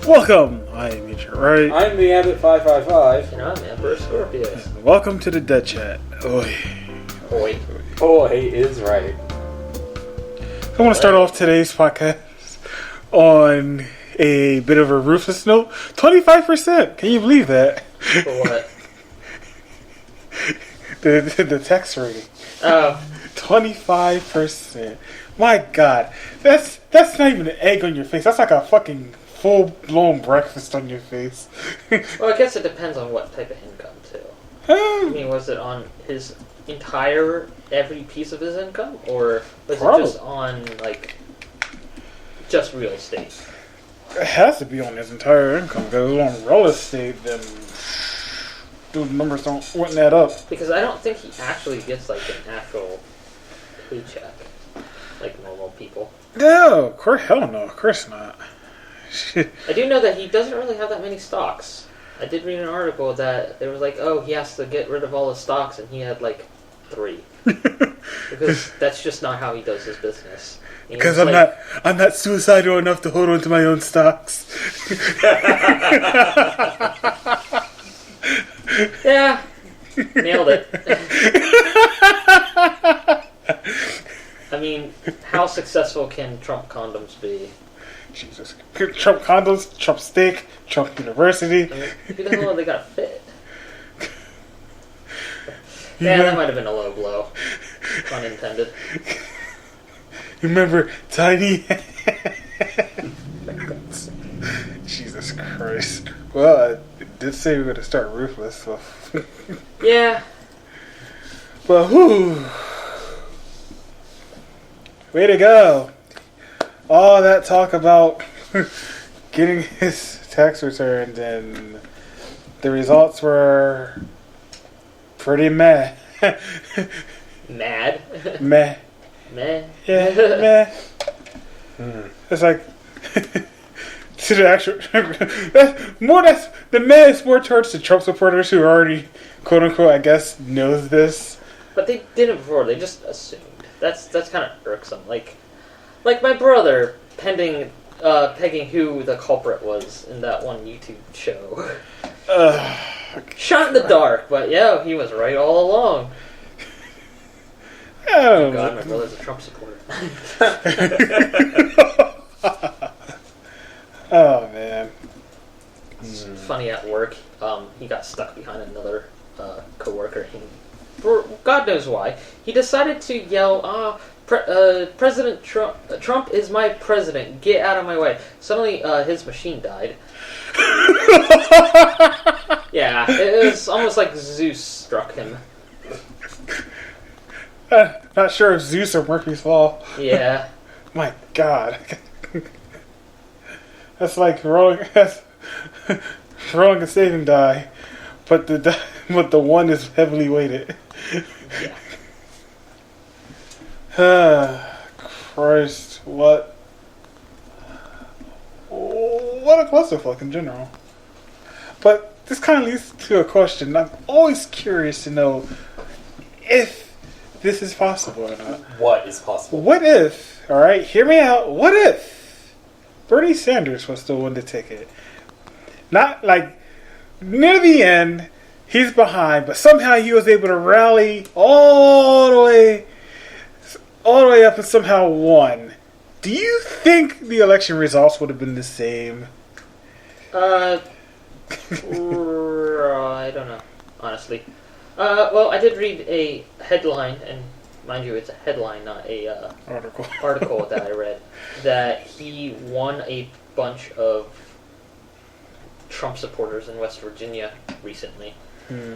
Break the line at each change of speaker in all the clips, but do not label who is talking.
Welcome! I am Agentwright.
I'm The-Abbot 555.
And I'm Emperor Scorpius.
And welcome to the Deadchat.
Oi.
Boy is right.
I want to start off today's podcast on a bit of a ruthless note. 25%! Can you believe that?
For what?
the text rating.
Oh.
25%. My God. That's not even an egg on your face. That's like a fucking full-blown breakfast on your face.
Well, I guess it depends on what type of income, too. I mean, was it on his every piece of his income? Or was it just on, just real estate?
It has to be on his entire income. Because it was on real estate, then the numbers wouldn't add up.
Because I don't think he actually gets, an actual paycheck, like normal people.
No, hell no, of course not.
I do know that he doesn't really have that many stocks. I did read an article that it was he has to get rid of all his stocks, and he had 3. Because that's just not how he does his business.
Because I'm not suicidal enough to hold on to my own stocks.
Yeah, nailed it. I mean, how successful can Trump condoms be?
Jesus. Trump condoms, Trump steak, Trump University.
I mean, who the hell they got fit? Yeah, that might have been a low blow. Unintended.
You remember Tiny? Jesus Christ. Well, I did say we were going to start ruthless, so.
Yeah.
But whew. Way to go. All that talk about getting his tax returned, and the results were pretty meh.
Mad?
Meh.
Meh?
Yeah, meh. It's like, to the actual, the meh is more towards the Trump supporters who already, quote unquote, I guess, knows this.
But they didn't before, they just assumed. That's kind of irksome. Like my brother pegging who the culprit was in that one YouTube show. Shot in the dark, but yeah, he was right all along. Oh God, my brother's a Trump supporter.
Oh man.
It's funny at work. He got stuck behind another coworker. For God knows why, he decided to yell, President Trump is my president. Get out of my way. Suddenly, his machine died. Yeah, it was almost like Zeus struck him.
Not sure if Zeus or Murphy's Law.
Yeah.
My God. That's like rolling a saving die, but the one is heavily weighted. Yeah. Christ, what a clusterfuck in general. But this kind of leads to a question. I'm always curious to know if this is possible or not.
What is possible?
What if, alright, hear me out, what if Bernie Sanders was the one to take it? Not near the end, he's behind, but somehow he was able to rally all the way up and somehow won. Do you think the election results would have been the same?
I don't know, honestly. Well, I did read a headline, and mind you, it's a headline, not a article that I read, that he won a bunch of Trump supporters in West Virginia recently. He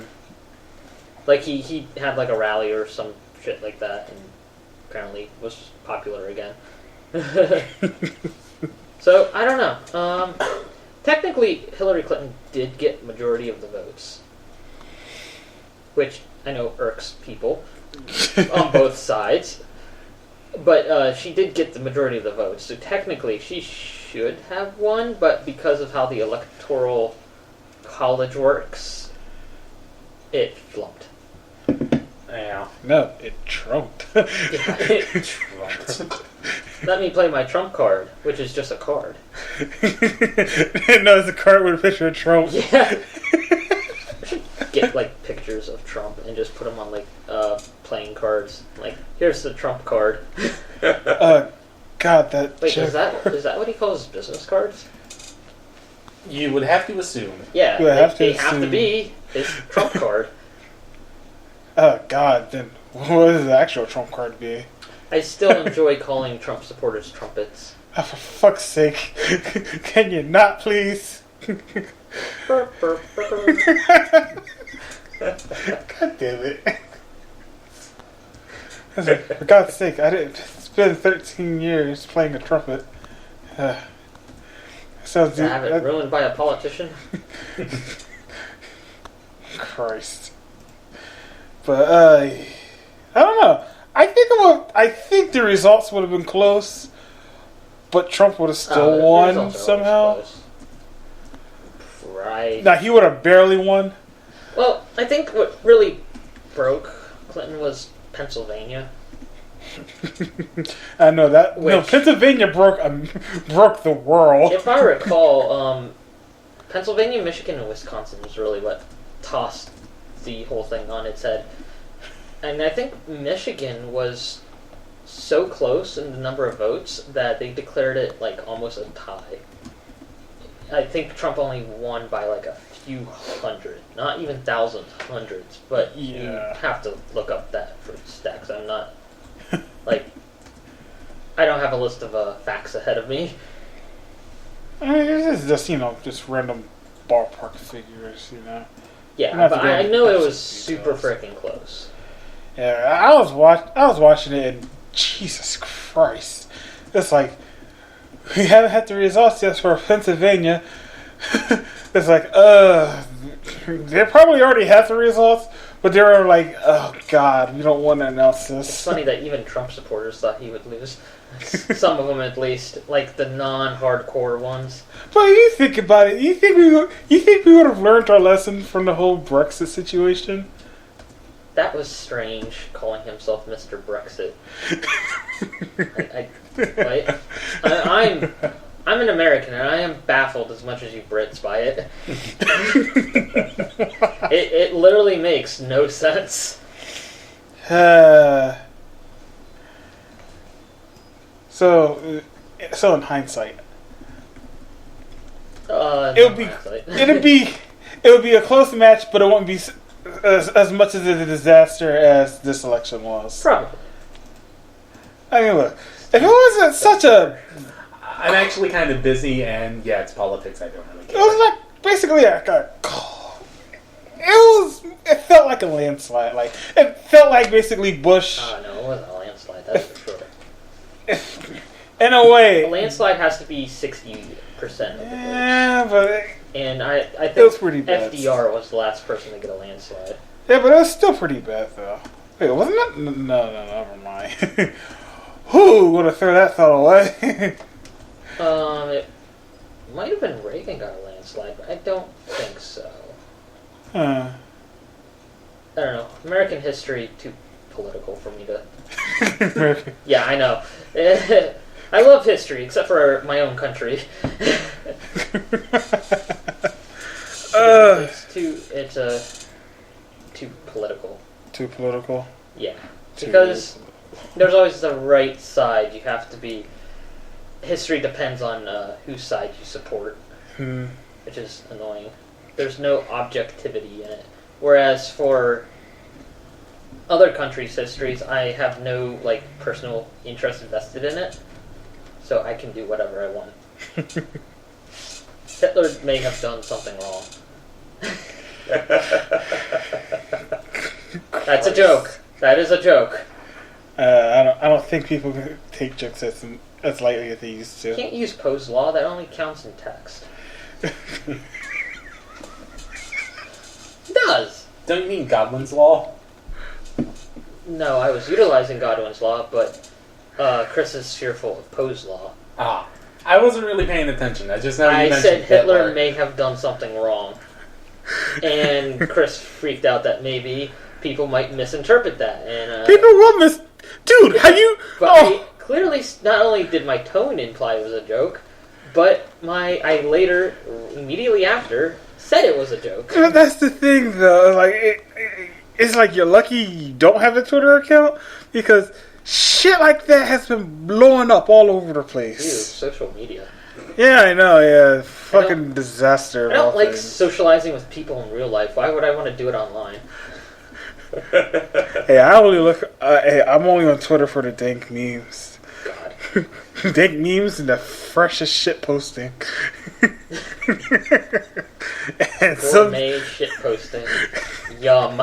had a rally or some shit like that, and apparently was popular again. So, I don't know. Technically, Hillary Clinton did get majority of the votes, which I know irks people on both sides. But she did get the majority of the votes, so technically she should have won, but because of how the Electoral College works, it flumped.
Yeah.
No, it trumped.
Yeah, it trumped. Let me play my trump card, which is just a card.
No, it's a card with a picture of Trump.
Yeah. I should get like pictures of Trump and just put them on like playing cards. Like, here's the Trump card.
God, that.
Wait,
joke.
is that what he calls business cards?
You would have to assume.
Yeah,
You would have to
they have to
assume.
be his Trump card.
Oh God, then what does the actual Trump card be?
I still enjoy calling Trump supporters trumpets.
Oh, for fuck's sake, can you not please?
Burp, burp, burp.
God damn it! I was like, for God's sake, I didn't spend 13 years playing a trumpet. Sounds
To have it ruined by a politician.
Christ. But I don't know. I think the results would have been close, but Trump would have still
The
won
results are
somehow.
always close. Right.
Now he would have barely won.
Well, I think what really broke Clinton was Pennsylvania.
I know that. No,
Which-
Pennsylvania broke the world.
If I recall, Pennsylvania, Michigan, and Wisconsin was really what tossed the whole thing on its head. And I think Michigan was so close in the number of votes that they declared it like almost a tie. I think Trump only won by like a few hundred, not even thousands, hundreds. But
Yeah.
you have to look up that for stacks. I'm not like I don't have a list of facts ahead of me.
I mean, it's just just random ballpark figures,
Yeah,
Not to
but
go
I
into
know it
details.
was super freaking close.
Yeah, I was watching it, and Jesus Christ, it's like we haven't had the results yet for Pennsylvania. It's like, they probably already have the results, but they were like, oh God, we don't want to announce this.
It's funny that even Trump supporters thought he would lose. Some of them, at least, like the non-hardcore ones.
But you think about it. You think we would have learned our lesson from the whole Brexit situation?
That was strange, calling himself Mr. Brexit. I'm an American, and I am baffled as much as you Brits by it. It literally makes no sense.
So in hindsight, it would be a close match, but it wouldn't be as much as a disaster as this election was.
Probably.
I mean, look, if it wasn't such a,
I'm actually kind of busy, and yeah, it's politics. I don't really
it
care.
was like basically it felt like a landslide. Like it felt like basically Bush.
Oh no, it wasn't a landslide. That's for sure.
In a way,
A landslide has to be 60% of the votes.
yeah, but
And I think
it was pretty bad.
FDR was the last person to get a landslide.
Yeah, but it was still pretty bad though. Wait, wasn't it? No, never mind. Who would have thrown that thought away?
It might have been Reagan got a landslide, but I don't think so.
Huh.
I don't know. American history, too political for me to... Yeah, I know. I love history, except for my own country. It's too political.
Too political.
Yeah, because there's always the right side. You have to be. History depends on whose side you support, which is annoying. There's no objectivity in it. Whereas for other countries' histories, I have no personal interest invested in it, so I can do whatever I want. Hitler may have done something wrong. That's a joke. That is a joke.
I don't think people take jokes as lightly as they used to.
You can't use Poe's law. That only counts in text. It does.
Don't you mean Godwin's law?
No, I was utilizing Godwin's law, but Chris is fearful of Poe's law.
Ah, I wasn't really paying attention. I just know you
I
mentioned
said Hitler may have done something wrong. And Chris freaked out that maybe people might misinterpret that. And
People will Dude, have you...
But clearly, not only did my tone imply it was a joke, But I later, immediately after, said it was a joke.
That's the thing, though. Like, it's like you're lucky you don't have a Twitter account because shit like that has been blowing up all over the place.
Dude, social media.
Yeah, I know. Yeah, fucking disaster.
I don't like socializing with people in real life. Why would I want to do it online?
Hey, I only look. I'm only on Twitter for the dank memes.
God.
Dank memes and the freshest shit posting. And
Gourmet shit posting. Yum.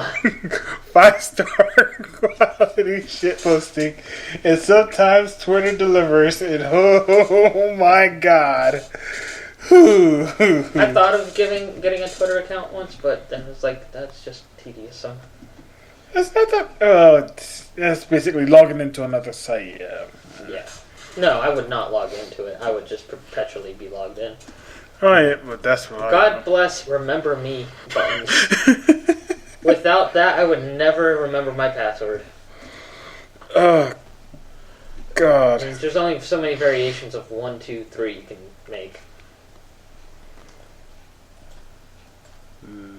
5-star quality shit posting, and sometimes Twitter delivers. And oh my god.
I thought of getting a Twitter account once, but then it's like that's just tedious.
That's not that. That's basically logging into another site. Yeah.
Yeah. No, I would not log into it. I would just perpetually be logged in.
Oh yeah, but that's what.
God bless remember me buttons. Without that, I would never remember my password.
Oh God.
There's only so many variations of 1, 2, 3 you can make.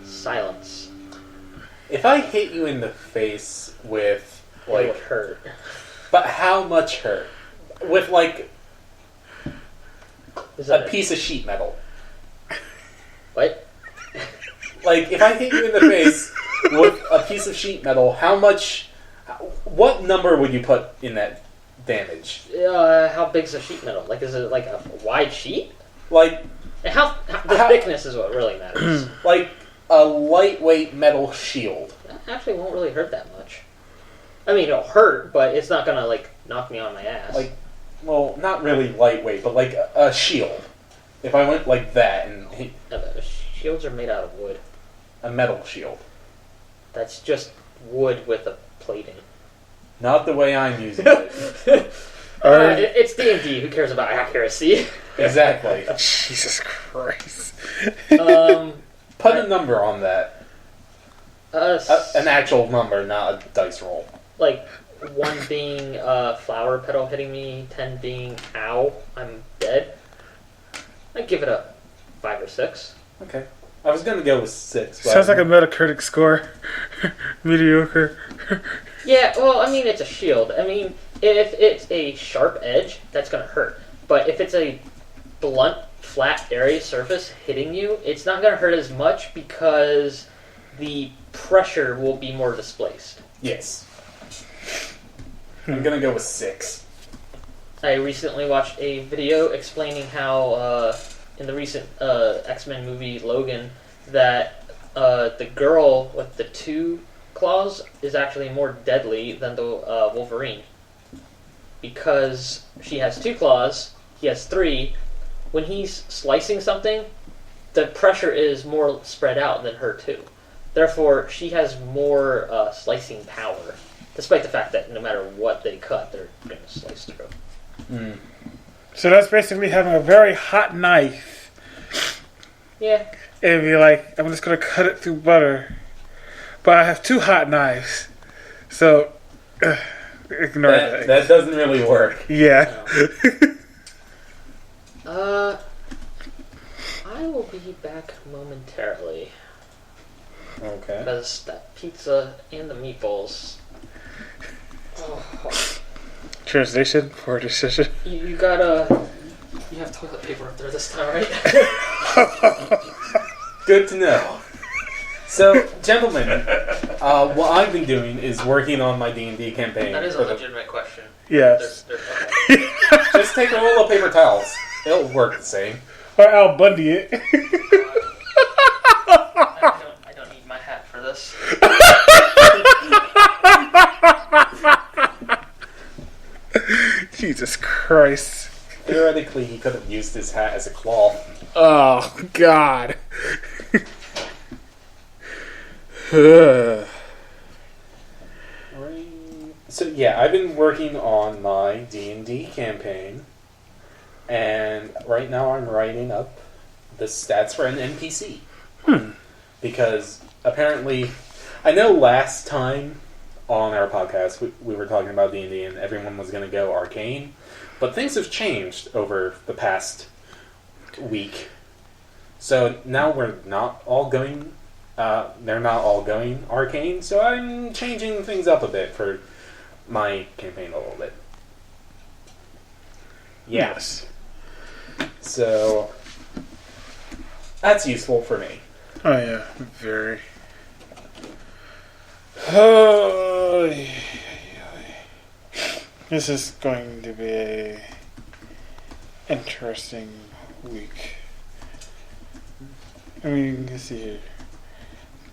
Silence.
If I hit you in the face with, like...
It would hurt.
But how much hurt? With, like, a piece of sheet metal.
What?
Like, if I hit you in the face with a piece of sheet metal, how much... What number would you put in that damage?
How big's a sheet metal? Like, is it like a wide sheet?
Like...
The thickness is what really matters.
Like a lightweight metal shield.
That actually won't really hurt that much. I mean, it'll hurt, but it's not gonna, like, knock me on my ass.
Like, well, not really lightweight, but like a shield. If I went like that and...
Shields are made out of wood.
A metal shield.
That's just wood with a plating.
Not the way I'm using it.
It's D&D. Who cares about accuracy?
Exactly.
Jesus Christ.
Put a number on that. An actual number, not a dice roll.
Like, 1 being flower petal hitting me, 10 being ow, I'm dead. I'd give it a 5 or 6.
Okay. I was going to go with 6.
Sounds like a Metacritic score. Mediocre.
Yeah, well, I mean, it's a shield. I mean, if it's a sharp edge, that's going to hurt. But if it's a blunt, flat area surface hitting you, it's not going to hurt as much because the pressure will be more displaced.
Yes. I'm going to go with 6.
I recently watched a video explaining how, in the recent X-Men movie Logan, that the girl with the 2 claws is actually more deadly than the Wolverine. Because she has 2 claws, he has 3. When he's slicing something, the pressure is more spread out than her 2. Therefore, she has more slicing power, despite the fact that no matter what they cut, they're going to slice through.
Mm.
So that's basically having a very hot knife.
Yeah.
And be like, I'm just going to cut it through butter. But I have 2 hot knives. So, ignore that.
That doesn't really work.
Yeah.
No. I will be back momentarily.
Okay.
Because that pizza and the meatballs. Oh.
Translation for decision.
You gotta. You have toilet paper up there this time, right?
Good to know. So, gentlemen, what I've been doing is working on my D&D campaign.
That is a legitimate question.
Yes.
Okay.
Just take a roll of paper towels. It'll work the same.
Or Al Bundy it.
I don't need my hat for this.
Jesus Christ.
Theoretically, he could have used his hat as a claw.
Oh, God.
So yeah, I've been working on my D&D campaign, and right now I'm writing up the stats for an NPC. Because apparently, I know last time on our podcast we were talking about D&D and everyone was going to go arcane, but things have changed over the past week. So now we're not all going. They're not all going arcane. So I'm changing things up a bit for my campaign a little bit.
Yes.
So that's useful for me.
Oh yeah, very. Oh, this is going to be a interesting week. I mean, let's see here.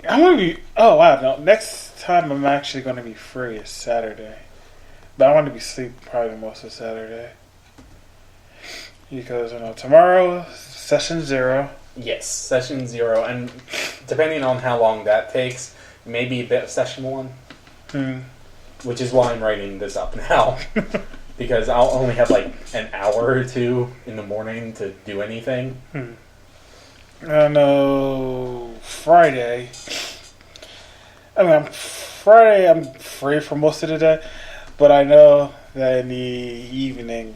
I'm gonna be. Oh wow! No, next time I'm actually going to be free is Saturday, but I want to be asleep probably most of Saturday because tomorrow session 0.
Yes, session 0, and depending on how long that takes, maybe a bit of session 1. Which is why I'm writing this up now. Because I'll only have like an hour or 2 in the morning to do anything.
I know Friday. Friday I'm free for most of the day, but I know that in the evening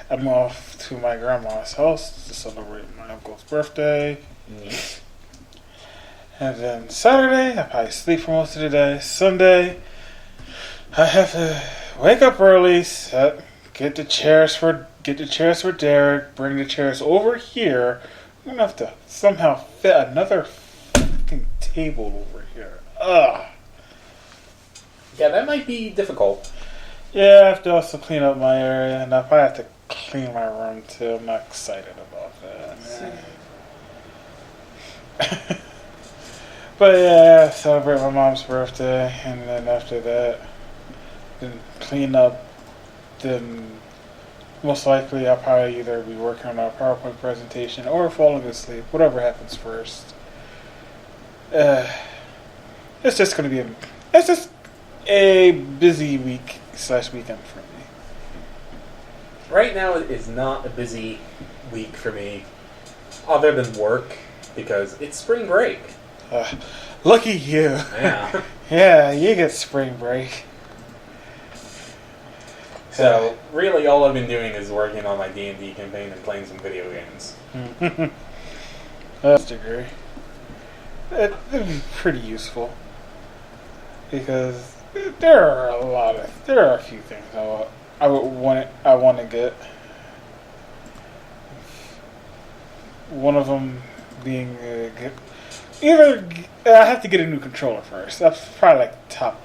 I'm off to my grandma's house to celebrate my uncle's birthday.
Neat.
And then Saturday, I probably sleep for most of the day. Sunday, I have to wake up early, get the chairs for Derek, bring the chairs over here. I'm gonna have to somehow fit another fucking table over here. Ugh.
Yeah, that might be difficult.
Yeah, I have to also clean up my area, and I probably have to clean my room too. I'm not excited about that. But yeah, celebrate my mom's birthday, and then after that, then clean up. Then most likely I'll probably either be working on a PowerPoint presentation or falling asleep, whatever happens first. It's just a busy week / weekend for me.
Right now it is not a busy week for me, other than work, because it's spring break.
Lucky you.
Yeah.
Yeah, you get spring break.
So, really all I've been doing is working on my D&D campaign and playing some video games.
That's a degree. It'd be pretty useful. Because there are a few things I want to get. One of them being either I have to get a new controller first. That's probably like top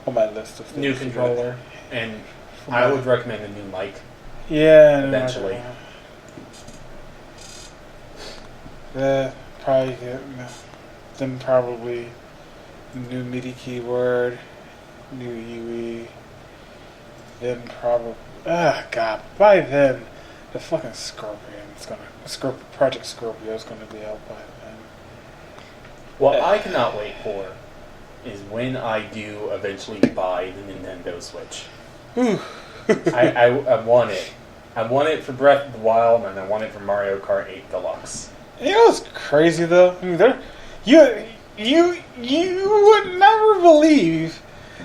on my list of things.
New controller, and I would recommend a new mic.
Yeah,
eventually.
Probably then probably new MIDI keyboard, new UE. Then probably by then the fucking Project Scorpio is gonna be out by then.
What I cannot wait for is when I do eventually buy the Nintendo Switch. I want it. I want it for Breath of the Wild, and I want it for Mario Kart 8 Deluxe.
You know what's crazy though? I mean, you would never believe,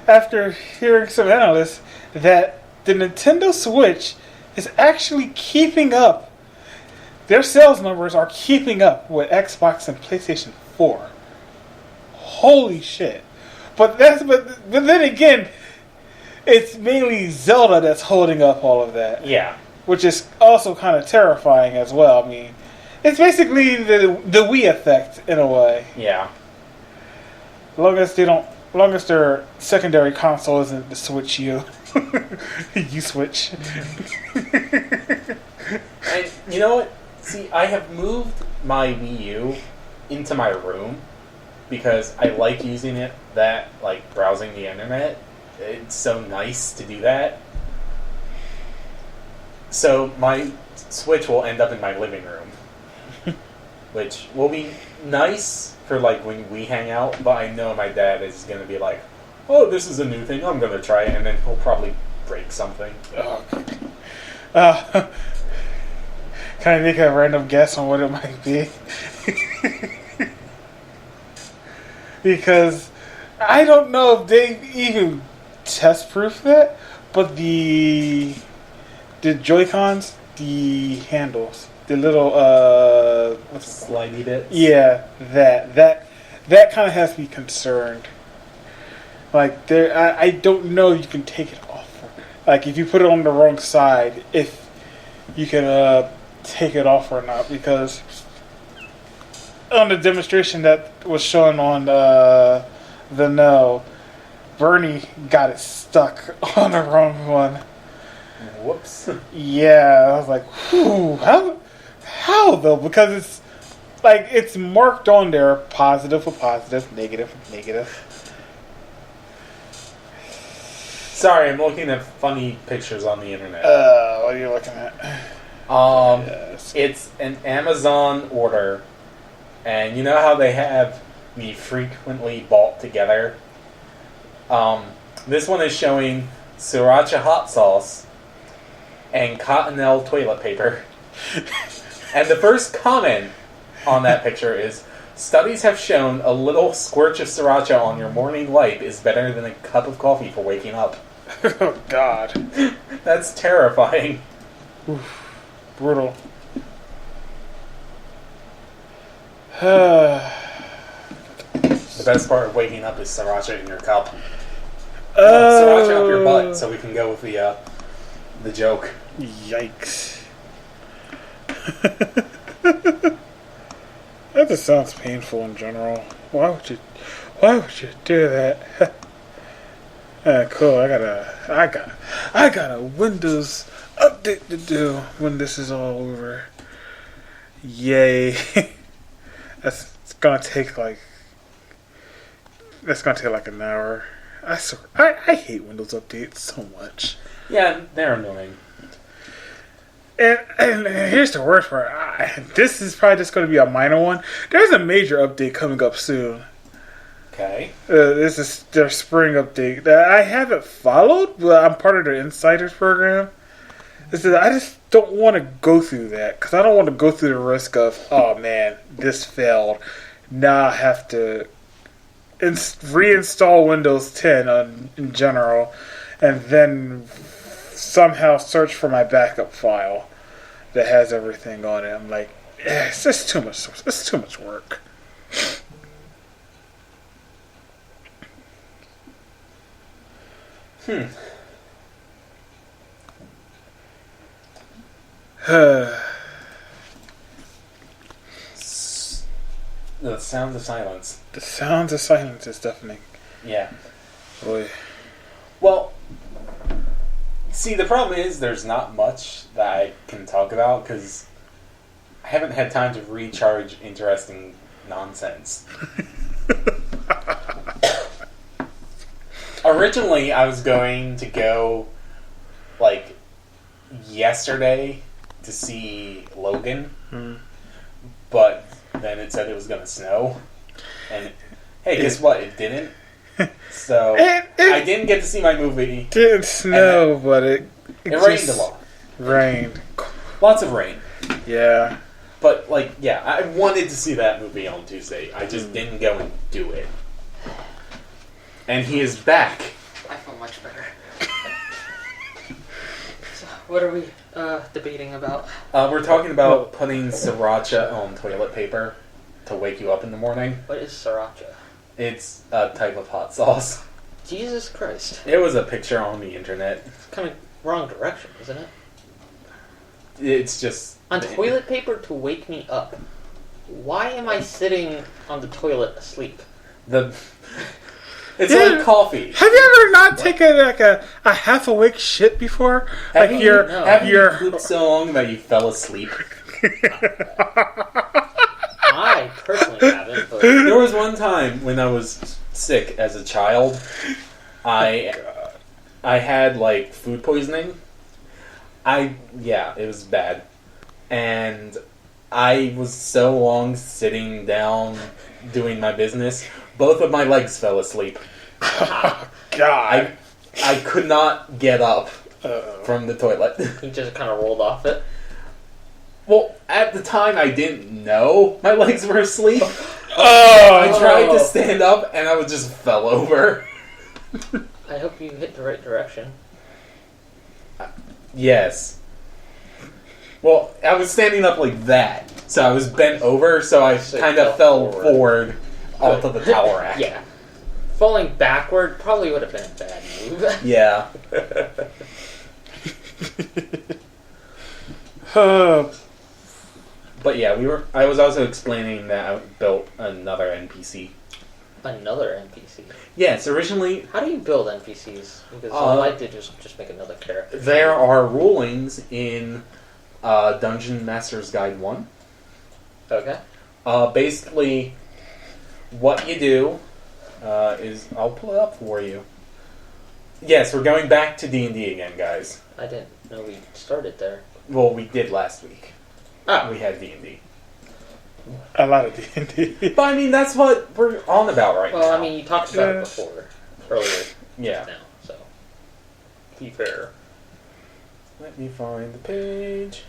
after hearing some analysts, that the Nintendo Switch is actually keeping up. Their sales numbers are keeping up with Xbox and PlayStation 4. Holy shit! But then again, it's mainly Zelda that's holding up all of that.
Yeah.
Which is also kind of terrifying as well. I mean, it's basically the Wii effect in a way.
Yeah.
Long as their secondary console isn't the Switch U. You Switch.
And you know what? See, I have moved my Wii U into my room because I like using it, like browsing the internet. It's so nice to do that. So my Switch will end up in my living room, which will be nice for like when we hang out, but I know my dad is going to be like, oh, this is a new thing, I'm going to try it, and then he'll probably break something.
Can I make a random guess on what it might be? Because I don't know if they even test-proof that, but the Joy-Cons, the handles, the little what's
slidey bits.
Yeah, that kind of has me concerned. Like I don't know if you can take it off. Like if you put it on the wrong side, if you can take it off or not, because on the demonstration that was shown on the No, Bernie got it stuck on the wrong one.
Whoops.
Yeah, I was like, whew, how though? Because it's like it's marked on there, positive for positive, negative for negative.
Sorry, I'm looking at funny pictures on the internet.
What are you looking at? Yes.
It's an Amazon order, and you know how they have the frequently bought together? This one is showing sriracha hot sauce and Cottonelle toilet paper. And the first comment on that picture is, studies have shown a little squirt of sriracha on your morning light is better than a cup of coffee for waking up.
Oh, God.
That's terrifying.
Oof. Brutal.
The best part of waking up is sriracha in your cup. Sriracha up your butt, so we can go with the joke.
Yikes. That just sounds painful in general. Why would you do that? Cool. I got a Windows update to do when this is all over. Yay. That's gonna take like an hour. I hate Windows updates so much.
Yeah, they're annoying.
And here's the worst part. This is probably just going to be a minor one. There's a major update coming up soon.
Okay.
This is their spring update that I haven't followed, but I'm part of their Insiders program. I just don't want to go through that because I don't want to go through the risk of, oh man, this failed. Now I have to reinstall Windows 10 in general, and then somehow search for my backup file that has everything on it. I'm like, it's just too much. It's too much work.
The sounds of silence.
The sounds of silence is deafening.
Yeah.
Boy.
Well, see, the problem is there's not much that I can talk about because I haven't had time to recharge interesting nonsense. Originally, I was going to go, like, yesterday to see Logan, but then it said it was going to snow. And, hey, guess what? It didn't. So, I didn't get to see my movie.
It didn't snow, but it
rained a lot.
Rained.
Lots of rain.
Yeah.
But, like, yeah, I wanted to see that movie on Tuesday. I just didn't go and do it. And he is back.
I feel much better. So, what are we debating about?
We're talking about putting sriracha on toilet paper to wake you up in the morning.
What is sriracha?
It's a type of hot sauce.
Jesus Christ.
It was a picture on the internet.
It's kind of wrong direction, isn't it?
It's just...
On toilet paper to wake me up. Why am I sitting on the toilet asleep?
It's like coffee.
Have you ever not taken like a half awake shit before?
Have you pooped so long that you fell asleep?
I personally haven't. But...
There was one time when I was sick as a child. I had like food poisoning. It was bad, and I was so long sitting down doing my business. Both of my legs fell asleep.
Oh, God.
I could not get up from the toilet.
You just kind of rolled off it?
Well, at the time I didn't know my legs were asleep.
I
I tried to stand up and I just fell over.
I hope you hit the right direction.
Yes. Well, I was standing up like that, so I was bent over, so I kind of fell forward onto the tower rack.
Yeah. Falling backward probably would have been a bad move.
Yeah. But yeah, I was also explaining that I built another NPC.
Another NPC?
Yes, originally...
How do you build NPCs? Because all I did was just make another character.
There are rulings in Dungeon Master's Guide 1.
Okay.
Basically, what you do is... I'll pull it up for you. Yes, we're going back to D&D again, guys.
I didn't know we started there.
Well, we did last week.
Ah.
We had D&D.
A lot of D&D.
But I mean, that's what we're on about right now.
Well, I mean, you talked about it before. Earlier.
Yeah.
Now, so. Be fair.
Let me find the page.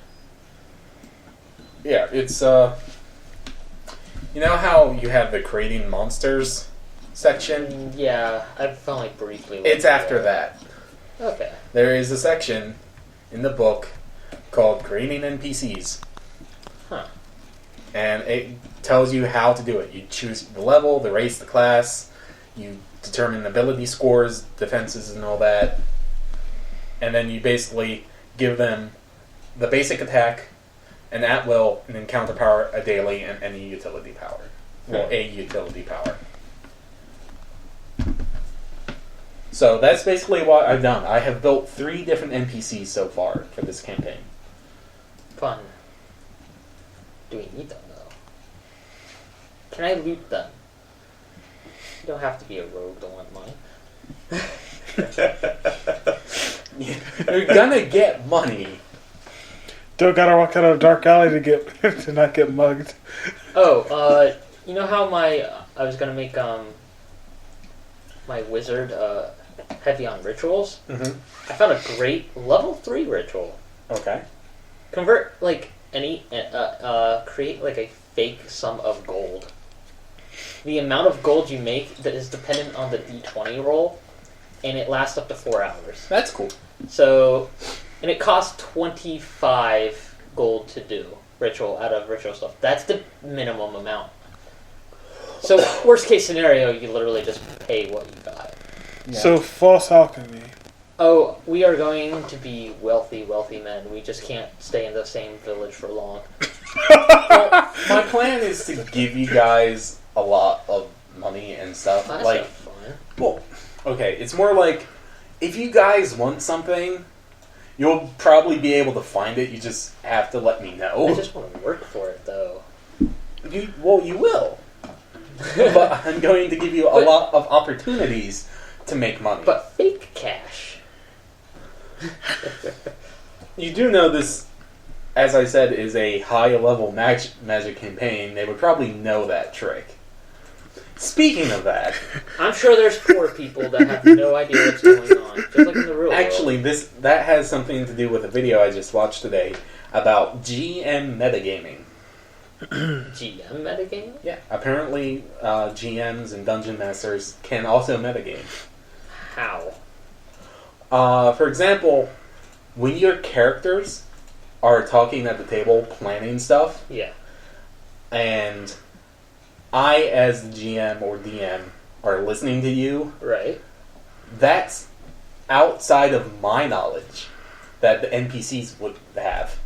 Yeah, it's, you know how you have the creating monsters section?
Yeah, I've only briefly...
It's after that.
Okay.
There is a section in the book called Creating NPCs.
Huh.
And it tells you how to do it. You choose the level, the race, the class. You determine ability scores, defenses, and all that. And then you basically give them the basic attack, an at-will, an encounter power, a daily, and any utility power. Well, a utility power. So that's basically what I've done. I have built 3 different NPCs so far for this campaign.
Fun. Do we need them, though? Can I loot them? You don't have to be a rogue to want mine.
You're gonna get money.
Don't gotta walk out of a dark alley to not get mugged.
Oh, you know how I was gonna make my wizard heavy on rituals?
Mm-hmm.
I found a great level 3 ritual.
Okay.
Convert create like a fake sum of gold. The amount of gold you make that is dependent on the D20 roll, and it lasts up to 4 hours.
That's cool.
So, and it costs 25 gold to do ritual out of ritual stuff. That's the minimum amount. So, worst case scenario, you literally just pay what you got.
Yeah. So, false alchemy.
Oh, we are going to be wealthy, wealthy men. We just can't stay in the same village for long.
Well, my plan is to give you guys a lot of money and stuff.
That's
like,
not fun.
Well, okay, it's more like, if you guys want something, you'll probably be able to find it. You just have to let me know.
I just want to work for it, though.
You will. But I'm going to give you a lot of opportunities to make money.
But fake cash.
You do know this, as I said, is a high-level magic campaign. They would probably know that trick. Speaking of that...
I'm sure there's poor people that have no idea what's going on. Just like in the real
Actually,
world.
that has something to do with a video I just watched today about GM metagaming.
GM metagaming?
Yeah, apparently GMs and Dungeon Masters can also metagame.
How?
For example, when your characters are talking at the table, planning stuff,
yeah,
and I, as the GM or DM, are listening to you,
right?
That's outside of my knowledge that the NPCs would have.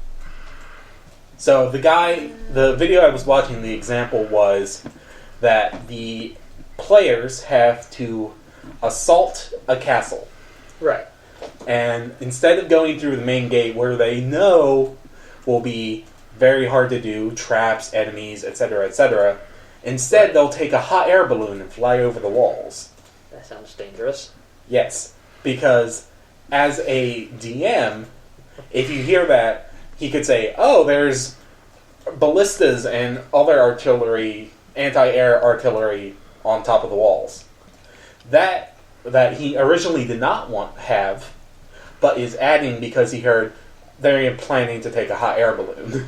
So the video I was watching, the example was that the players have to assault a castle.
Right.
And instead of going through the main gate where they know will be very hard to do, traps, enemies, etc., instead they'll take a hot air balloon and fly over the walls.
That sounds dangerous.
Yes, because as a DM, if you hear that, he could say, oh, there's ballistas and other artillery, anti-air artillery on top of the walls. That he originally did not have, but is adding because he heard they're planning to take a hot air balloon.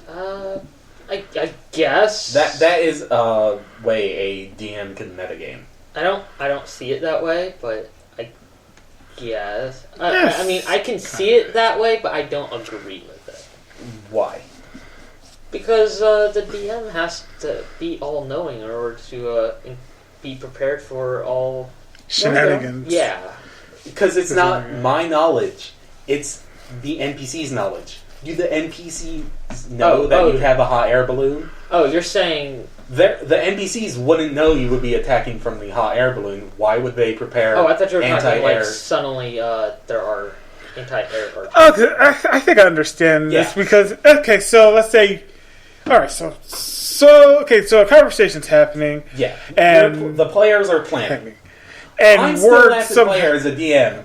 I guess
that is a way a DM can metagame.
I don't see it that way, but I guess.
Yes.
I mean, I can see it that way, but I don't agree with it.
Why?
Because the DM has to be all-knowing in order to be prepared for all...
Shenanigans.
Yeah.
Because it's not my knowledge. It's the NPC's knowledge. Do the NPCs know that you have a hot air balloon?
Oh, you're saying...
The NPCs wouldn't know you would be attacking from the hot air balloon. Why would they prepare
Oh, I thought you were talking
anti-air?
like suddenly there are anti-air...
Okay, I think I understand this because... Okay, so let's say... Alright, so a conversation's happening.
Yeah.
And...
The players are planning.
And
I'm still an active player as a DM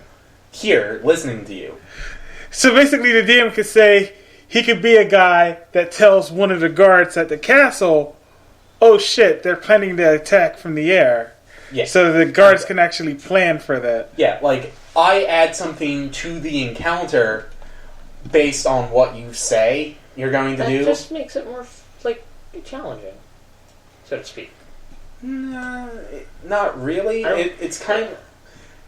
here, listening to you.
So basically the DM could say he could be a guy that tells one of the guards at the castle, oh shit, they're planning to attack from the air.
Yeah.
So the guards can actually plan for that.
Yeah, like, I add something to the encounter based on what you say you're going to do.
That just makes it more, challenging, so to speak.
No, not really. It's kind of...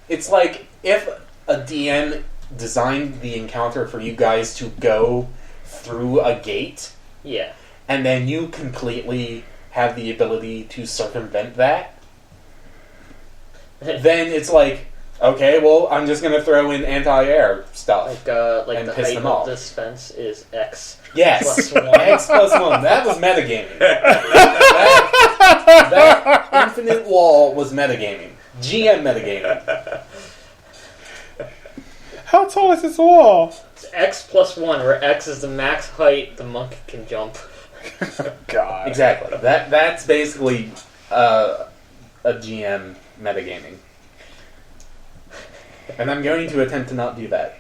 It's like if a DM designed the encounter for you guys to go through a gate.
Yeah.
And then you completely have the ability to circumvent that. Then it's like, okay, well, I'm just going to throw in anti-air stuff.
Like
and
the
piss
height
them
of
off.
this fence is X
Yes.
plus 1.
X plus 1. That was metagaming. that infinite wall was metagaming. GM metagaming.
How tall is this wall?
It's X plus 1, where X is the max height the monk can jump.
God.
Exactly. That's basically a GM metagaming. And I'm going to attempt to not do that.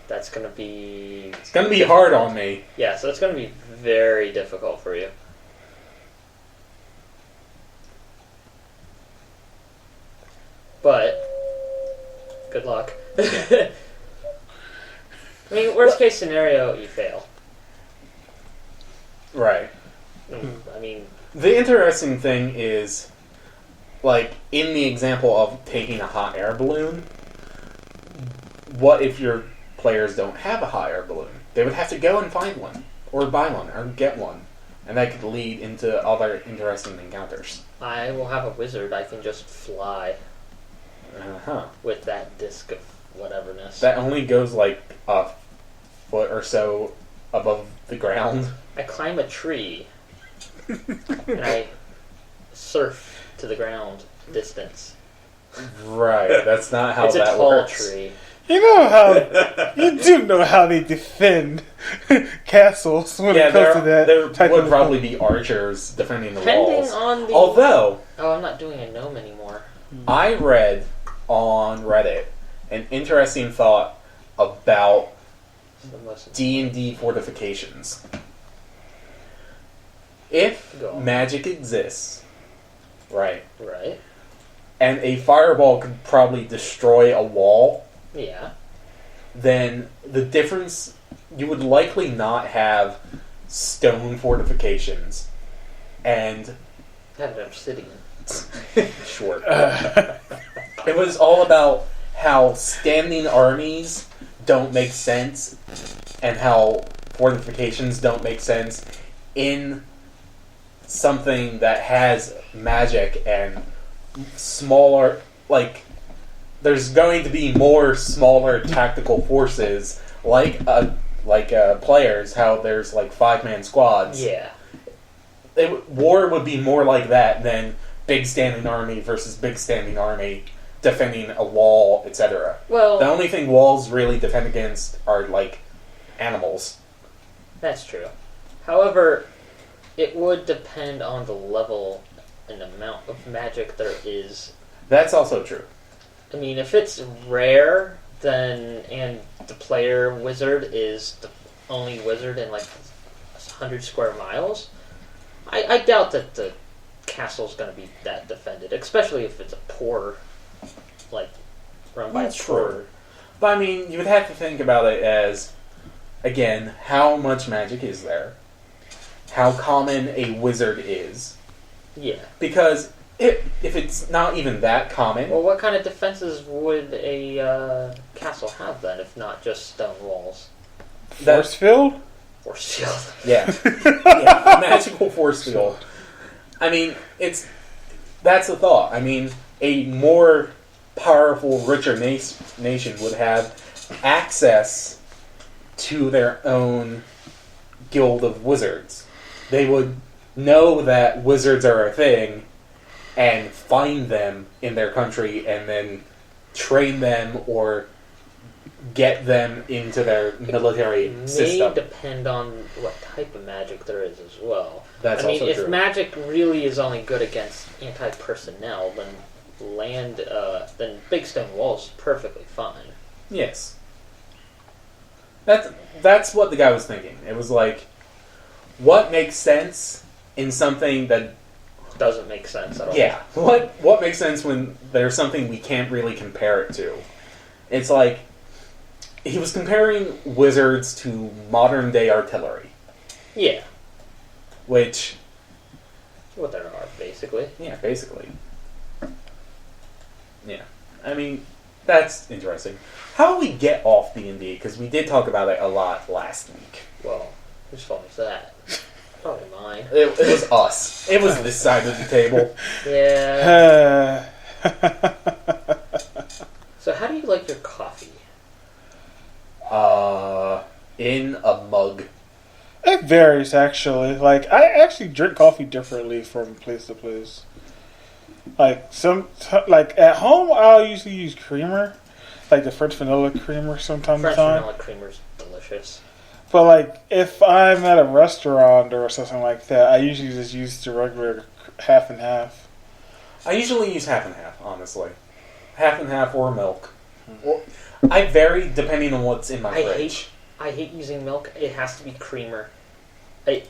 That's going to be...
It's going to be hard on me.
Yeah, so it's going to be very difficult for you. But, good luck. I mean, worst case scenario, you fail.
Right.
I mean...
The interesting thing is, like, in the example of taking a hot air balloon, what if your players don't have a hot air balloon? They would have to go and find one, or buy one, or get one. And that could lead into other interesting encounters.
I will have a wizard. I can just fly with that disc of whateverness.
That only goes like a foot or so above the ground.
I climb a tree and I surf to the ground distance.
Right, that's not how
it's
that
a tall
works.
tree.
You do know how they defend castles when it comes to that.
There would probably be archers defending the walls.
On the...
Although...
Oh, I'm not doing a gnome anymore.
I read on Reddit an interesting thought about D&D fortifications. If magic exists, right, and a fireball could probably destroy a wall, then the difference, you would likely not have stone fortifications and...
Have an obsidian.
Sure. It was all about how standing armies don't make sense and how fortifications don't make sense in something that has magic and smaller, like, there's going to be more smaller tactical forces like players, how there's like 5-man squads.
Yeah.
War would be more like that than big standing army versus big standing army defending a wall, etc.
Well,
the only thing walls really defend against are like animals.
That's true. However, it would depend on the level and amount of magic there is.
That's also true.
I mean, if it's rare, then and the player wizard is the only wizard in like 100 square miles, I doubt that the castle's going to be that defended, especially if it's a poor, like, run by a poor.
But I mean, you would have to think about it as, again, how much magic is there? How common a wizard is?
Yeah.
Because if it's not even that common...
Well, what kind of defenses would a castle have then, if not just stone walls?
Force field?
Force field.
Yeah. Yeah, magical force field. I mean, that's the thought. I mean, a more powerful, richer nation would have access to their own guild of wizards. They would know that wizards are a thing and find them in their country and then train them or get them into their military system.
May depend on what type of magic there is as well.
That's also
if
true.
magic really is only good against anti-personnel, then then big stone walls is perfectly fine.
Yes. That's what the guy was thinking. It was like, what makes sense in something that
Doesn't make sense at all.
yeah, what makes sense when there's something we can't really compare it to? It's like he was comparing wizards to modern day artillery,
Yeah.
which
What there are, basically.
yeah, basically. Yeah. I mean, that's interesting. How do we get off D&D? Because we did talk about it a lot last week.
Well, whose fault is that? Probably mine.
It was us. It was this side of the table.
Yeah. So how do you like your coffee?
In a mug.
It varies, actually. Like, I actually drink coffee differently from place to place. Like, at home, I'll usually use creamer. Like the French vanilla creamer sometimes.
French vanilla creamer's delicious.
But, like, if I'm at a restaurant or something like that, I usually just use the regular half and half.
I usually use half and half, honestly. Half and half or milk. I vary depending on what's in my fridge.
I hate using milk. It has to be creamer.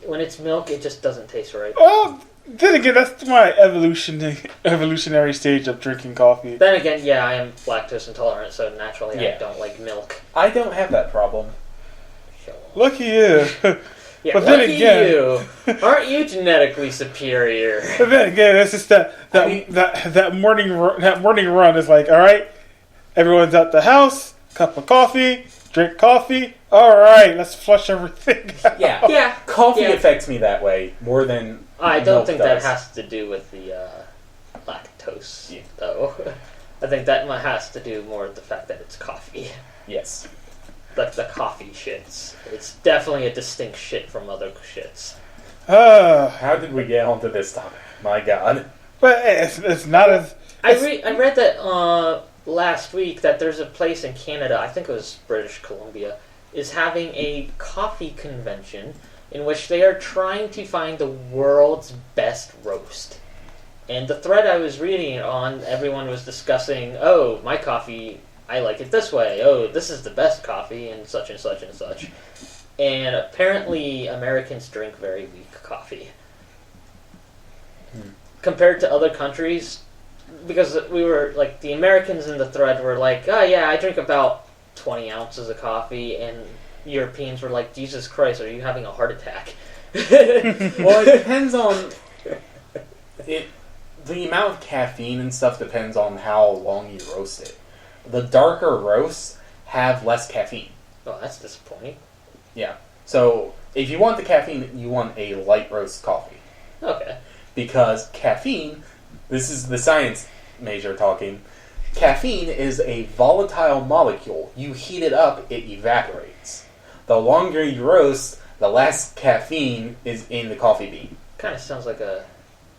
When it's milk, it just doesn't taste right.
Well, then again, that's my evolutionary stage of drinking coffee.
Then again, yeah, I am lactose intolerant, so naturally
Yeah.
I don't like milk.
I don't have that problem.
Lucky you.
Yeah,
But then
lucky
again-
you. Aren't you genetically superior?
But then again, it's just that morning run is like, all right, everyone's out the house, cup of coffee, drink coffee. All right, let's flush everything out.
Yeah.
Yeah.
Coffee
Yeah.
affects me that way more than
I don't
milk
think
does.
that has to do with the lactose,
Yeah.
though. I think that has to do more with the fact that it's coffee.
Yes.
Like the coffee shits. It's definitely a distinct shit from other shits.
How did we get onto this topic? My God.
But it's not as...
I read that last week that there's a place in Canada, I think it was British Columbia, is having a coffee convention in which they are trying to find the world's best roast. And the thread I was reading it on, everyone was discussing, oh, my coffee, I like it this way. Oh, this is the best coffee, and such and such and such. And apparently Americans drink very weak coffee. Compared to other countries, because we were, like, the Americans in the thread were like, oh yeah, I drink about 20 ounces of coffee, and Europeans were like, Jesus Christ, are you having a heart attack?
Well, it depends on... The amount of caffeine and stuff depends on how long you roast it. The darker roasts have less caffeine.
Oh, that's disappointing.
Yeah. So, if you want the caffeine, you want a light roast coffee.
Okay.
Because caffeine, this is the science major talking, caffeine is a volatile molecule. You heat it up, it evaporates. The longer you roast, the less caffeine is in the coffee bean.
Kind of sounds like a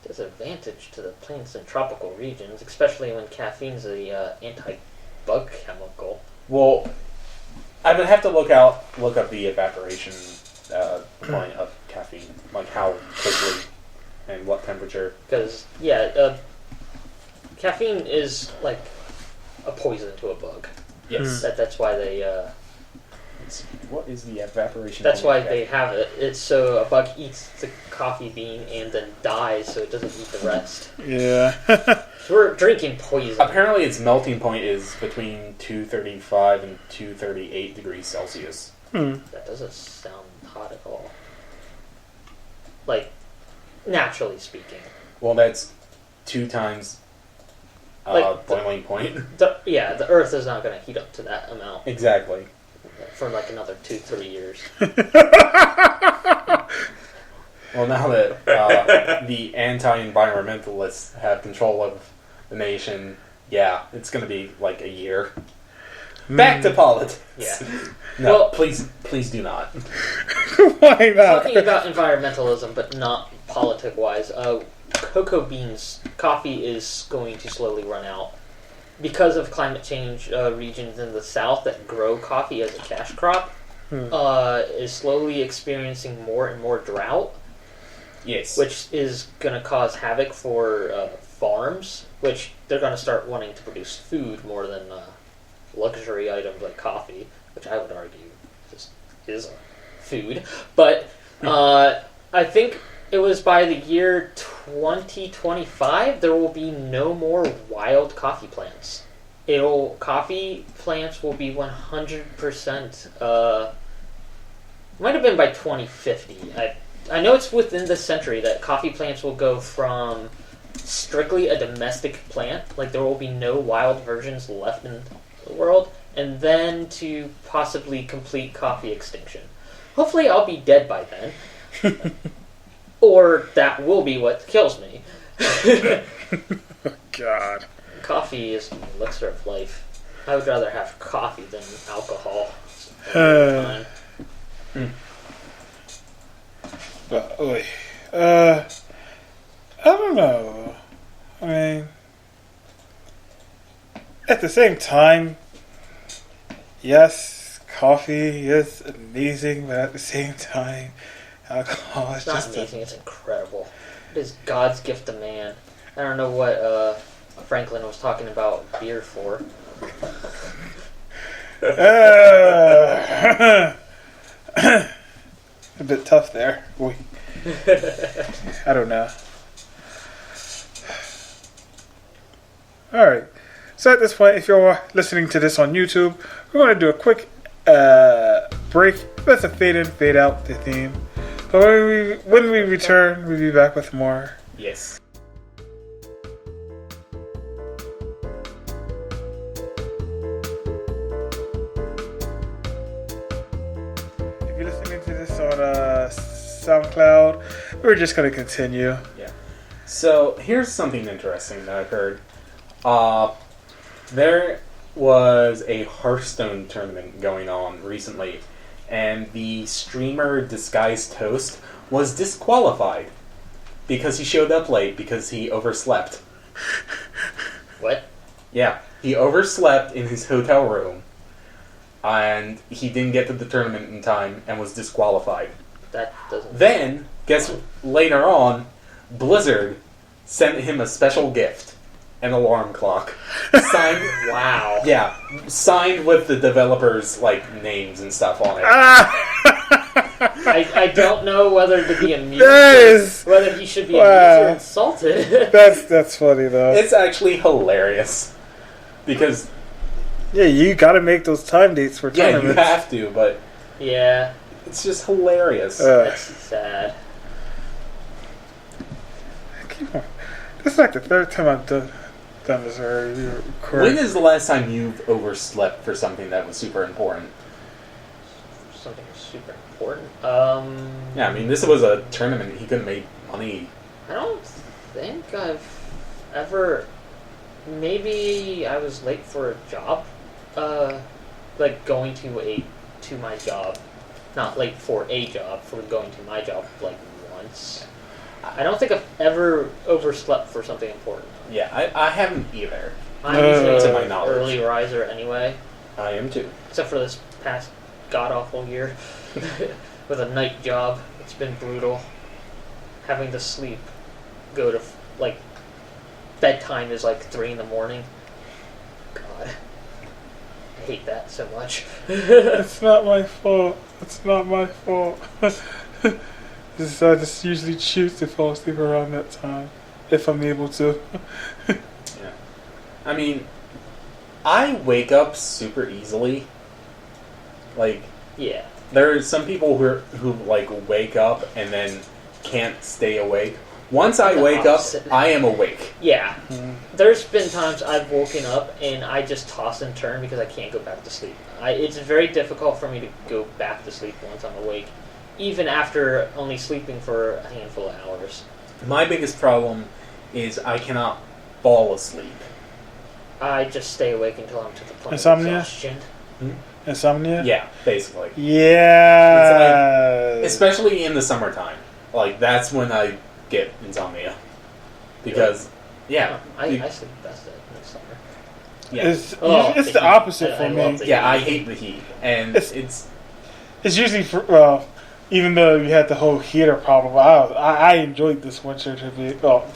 disadvantage to the plants in tropical regions, especially when caffeine's a anti-bug chemical.
Well, I would have to look up the evaporation point of caffeine, like how quickly and what temperature.
Because, caffeine is like a poison to a bug.
Yes.
That's why they...
What is the evaporation
That's
point
why
of
they have it. It's so a bug eats the coffee bean and then dies, so it doesn't eat the rest.
Yeah.
So we're drinking poison.
Apparently its melting point is between 235 and 238 degrees Celsius.
That doesn't sound hot at all. Like, naturally speaking.
Well, that's 2 times
Like
boiling point.
The Earth is not going to heat up to that amount.
Exactly.
for like another 2-3 years.
Well, now that the anti-environmentalists have control of the nation, yeah, it's going to be like a year. Back to politics.
Yeah.
No,
Well-
please do not.
Why not?
Talking about environmentalism, but not politic-wise, cocoa beans, coffee is going to slowly run out. Because of climate change, regions in the south that grow coffee as a cash crop is slowly experiencing more and more drought.
Yes.
Which is going to cause havoc for farms, which they're going to start wanting to produce food more than luxury items like coffee, which I would argue just is food. But I think it was by the year 2025 there will be no more wild coffee plants. Coffee plants will be 100%. Might have been by 2050. I know it's within the century that coffee plants will go from strictly a domestic plant, like there will be no wild versions left in the world, and then to possibly complete coffee extinction. Hopefully I'll be dead by then. Or that will be what kills me.
God.
Coffee is the elixir of life. I would rather have coffee than alcohol.
But, I don't know. I mean, at the same time, yes, coffee is amazing, but at the same time, alcohol is
It's not
just
amazing, it's incredible. It is God's gift to man. I don't know what Franklin was talking about beer for.
A bit tough there. Boy. I don't know. Alright. So at this point, if you're listening to this on YouTube, we're going to do a quick break. That's a fade in, fade out the theme. But when we return, we'll be back with more.
Yes.
If you're listening to this on SoundCloud, we're just going to continue.
Yeah. So here's something interesting that I've heard. There was a Hearthstone tournament going on recently, and the streamer Disguised Toast was disqualified because he showed up late because he overslept.
What?
Yeah, he overslept in his hotel room, and he didn't get to the tournament in time and was disqualified.
That doesn't...
Then, later on, Blizzard sent him a special gift. An alarm clock. Signed...
Wow.
Yeah. Signed with the developers' names and stuff on it.
I don't know whether to be amused
Yes.
or whether he should be amused or insulted.
That's funny, though.
It's actually hilarious. Because...
Yeah, you gotta make those time dates for
Yeah,
tournaments.
you have to, but...
Yeah.
It's just hilarious.
That's sad.
Keep on. This is like the third time I've done this already.
When is the last time you've overslept for something that was super important?
Something super important.
Yeah, I mean, this was a tournament. He could have made money.
I don't think I've ever... Maybe I was late for a job. Going to my job. Not late for a job, for going to my job, once. I don't think I've ever overslept for something important.
Yeah, I haven't either.
I'm usually
to my
an
knowledge.
early riser anyway.
I am too.
Except for this past god-awful year. With a night job. It's been brutal. Having to sleep. Go to, bedtime is 3 in the morning. God. I hate that so much.
It's not my fault. It's not my fault. I just usually choose to fall asleep around that time, if I'm able to.
Yeah. I mean, I wake up super easily.
Yeah.
There are some people who wake up and then can't stay awake. Once I
The
wake up,
opposite.
I am awake.
Yeah. There's been times I've woken up and I just toss and turn because I can't go back to sleep. It's very difficult for me to go back to sleep once I'm awake, even after only sleeping for a handful of hours.
My biggest problem is I cannot fall asleep.
I just stay awake until I'm to the point
Insomnia?
of exhaustion.
Insomnia?
Yeah, basically.
Yeah.
Especially in the summertime. Like, that's when I get insomnia. Because, yeah.
I sleep best in the summer.
Yeah.
It's the opposite for me.
Yeah, I hate the heat. And it's
usually, even though you had the whole heater problem, I enjoyed this winter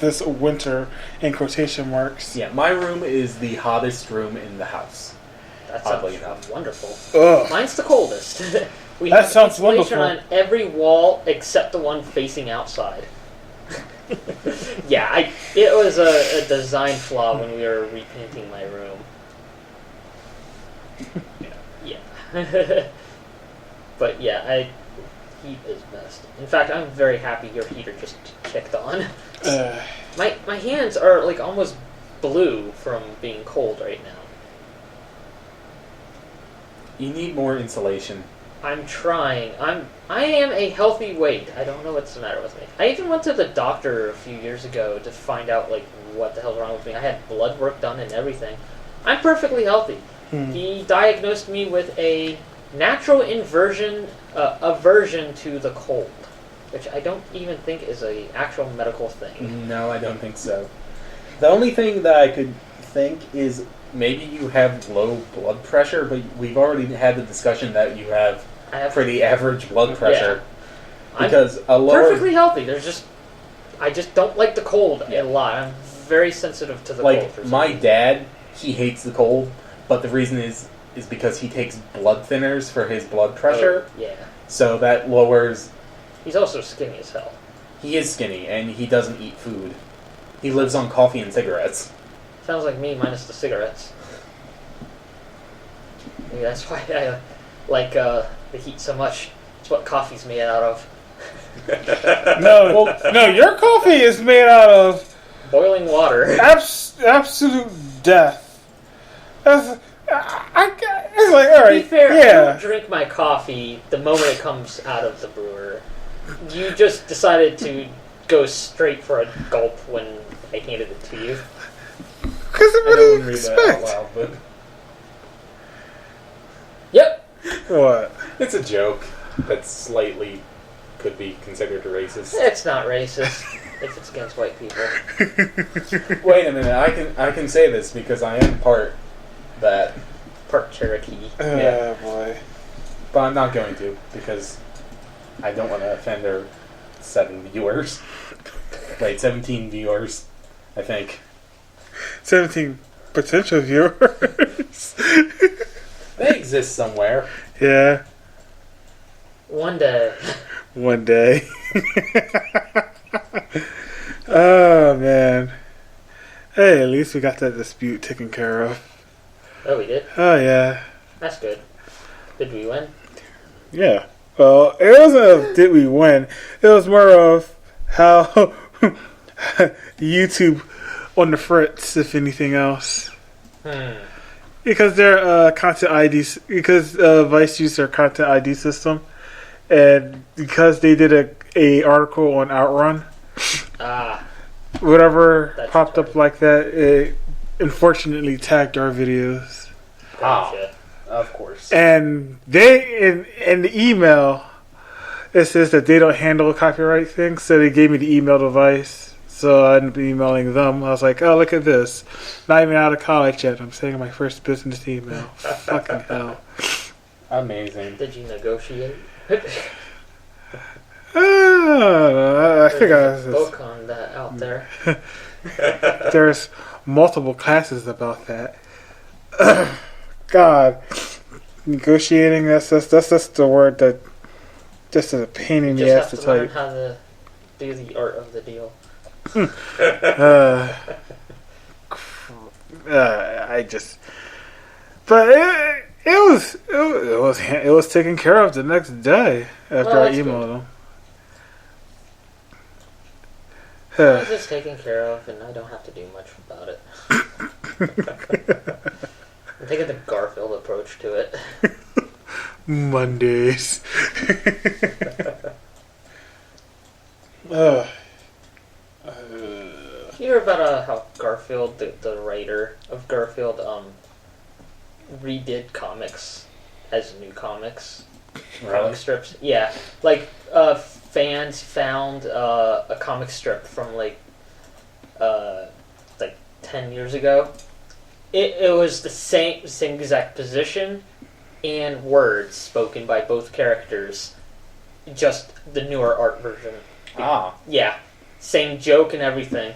this winter in quotation marks.
Yeah, my room is the hottest room in the house.
That
Oddly
sounds
enough.
wonderful.
Ugh.
Mine's the coldest. We
That
have
sounds
insulation
wonderful.
on every wall except the one facing outside. Yeah, it was a design flaw when we were repainting my room. Yeah. But yeah, heat is best. In fact, I'm very happy your heater just kicked on. My hands are like almost blue from being cold right now.
You need more insulation.
I'm trying. I am a healthy weight. I don't know what's the matter with me. I even went to the doctor a few years ago to find out like what the hell's wrong with me. I had blood work done and everything. I'm perfectly healthy. He diagnosed me with a natural aversion to the cold, which I don't even think is a actual medical thing.
No, I don't think so. The only thing that I could think is maybe you have low blood pressure, but we've already had the discussion that you have pretty average blood pressure.
Yeah.
Because
Perfectly healthy. I just don't like the cold a lot. I'm very sensitive to the cold.
Like, my dad, he hates the cold, but the reason is because he takes blood thinners for his blood pressure.
Oh, yeah.
So that lowers...
He's also skinny as hell.
He is skinny, and he doesn't eat food. He lives on coffee and cigarettes.
Sounds like me minus the cigarettes. Maybe that's why I like the heat so much. It's what coffee's made out of.
No, your coffee is made out of
Boiling water.
absolute death. It's like, all
To
right,
be fair, I
yeah.
don't drink my coffee the moment it comes out of the brewer. You just decided to go straight for a gulp when I handed it to you.
Because what do you expect?
loud, but
Yep.
What?
it's a joke that slightly could be considered racist.
It's not racist if it's against white people.
Wait a minute, I can say this because I am part
Cherokee.
Yeah.
Boy.
but I'm not going to because I don't want to offend our 17 viewers, I think.
17 potential viewers.
They exist somewhere.
Yeah.
One day.
One day. Oh, man. Hey, at least we got that dispute taken care of.
Oh, we did?
Oh, yeah.
That's good. Did we win?
Yeah. Well, it wasn't of did we win. It was more of how YouTube on the fritz, if anything else. Because their content IDs, because Vice used their content ID system, and because they did a article on Outrun, whatever
That's
popped
retarded.
up like that, it unfortunately tagged our videos.
Gotcha.
Of course.
And they in the email, it says that they don't handle copyright things, so they gave me the email device. So I ended up emailing them. I was like, "Oh, look at this! Not even out of college yet. I'm sending my first business email. Fucking hell!"
Amazing.
Did you negotiate?
I think
There's a book on that out there.
there's multiple classes about that. God, negotiating. That's just the word that just a pain in
You
the
just
ass
have
to
to learn
type.
how to do the art of the deal.
I just, but it was taken care of the next day after
Well,
I
that's
emailed them.
I was just taken care of, and I don't have to do much about it. I'm taking the Garfield approach to it.
Mondays.
You hear about how Garfield, the writer of Garfield, redid comics as new comics? Comic strips? Yeah. Like, fans found a comic strip from, like 10 years ago. It was the same exact position and words spoken by both characters, just the newer art version. Yeah. Same joke and everything.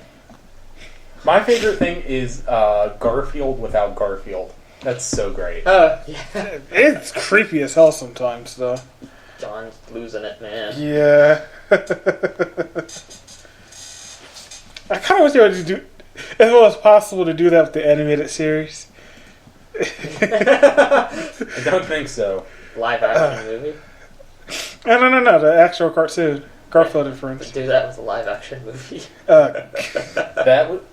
My favorite thing is Garfield without Garfield. That's so great.
Yeah.
It's creepy as hell sometimes, though.
John's losing it, man.
Yeah. I kind of wish they would do, if it was possible to do that with the animated series.
I don't think so.
Live action movie?
No, the actual cartoon. Garfield and Friends.
Do that with a live action movie.
That would...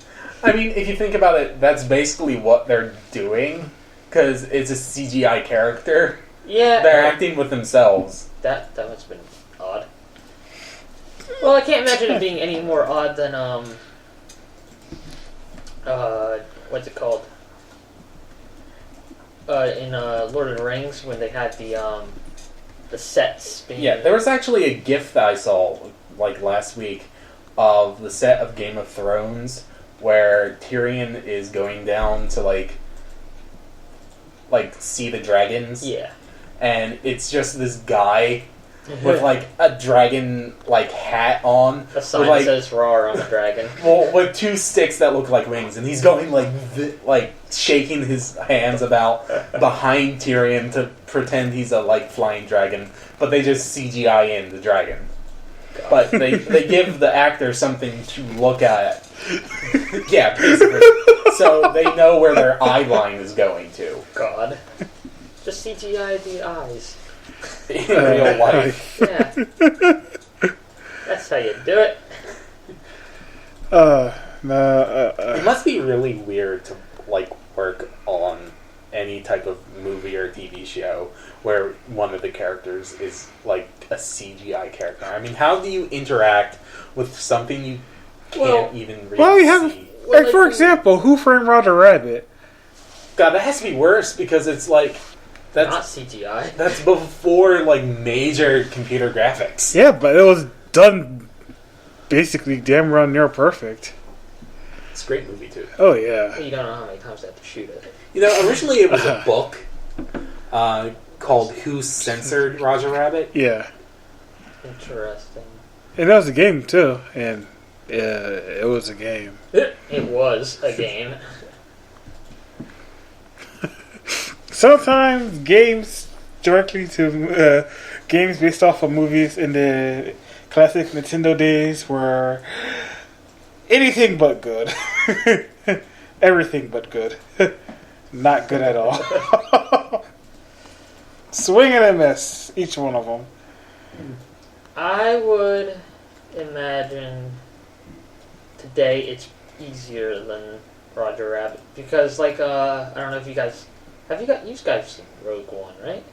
I mean, if you think about it, that's basically what they're doing, because it's a CGI character.
Yeah.
They're acting with themselves.
That must have been odd. Well, I can't imagine it being any more odd than, what's it called? In Lord of the Rings, when they had the sets being...
Yeah, there was actually a GIF that I saw, like, last week, of the set of Game of Thrones, where Tyrion is going down to, like see the dragons.
Yeah.
And it's just this guy with, like, a dragon, like, hat on.
A sign
with, like,
that says "Roar" on the dragon.
Well, with two sticks that look like wings, and he's going, like, shaking his hands about behind Tyrion to pretend he's a, like, flying dragon, but they just CGI in the dragon. God. But they give the actor something to look at. Yeah, basically. So they know where their eye line is going to.
God. Just CGI the eyes.
In real life.
Yeah. That's how you do it.
It must be really weird to, like, work on any type of movie or TV show where one of the characters is, like, a CGI character. I mean, how do you interact with something you can't even really
well, you have,
see?
like, for example, Who Framed Roger Rabbit?
God, that has to be worse because it's, like... That's
not CGI.
That's before, like, major computer graphics.
Yeah, but it was done basically damn around near perfect.
It's a great movie, too.
Oh, yeah.
You don't know how many times they have to shoot it.
You know, originally it was a book called Who Censored Roger Rabbit?
Yeah.
Interesting.
And that was a game, too. And it was a game.
It was a game.
Sometimes games directly to games based off of movies in the classic Nintendo days were anything but good. Everything but good. Not good at all. Swing and a miss, each one of them.
I would imagine today it's easier than Roger Rabbit because, like, I don't know if you guys you guys seen Rogue One, right?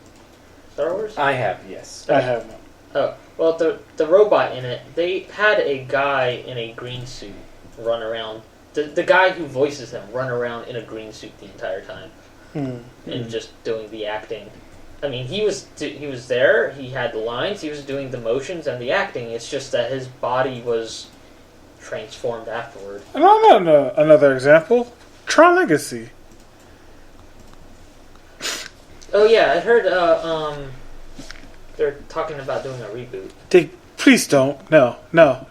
Star Wars?
I have, yes.
I have not.
Oh, well, the robot in it, they had a guy in a green suit run around. The guy who voices him run around in a green suit the entire time, and just doing the acting. I mean, he was there. He had the lines. He was doing the motions and the acting. It's just that his body was transformed afterward.
Another example: Tron Legacy.
Oh yeah, I heard they're talking about doing a reboot.
Please don't. No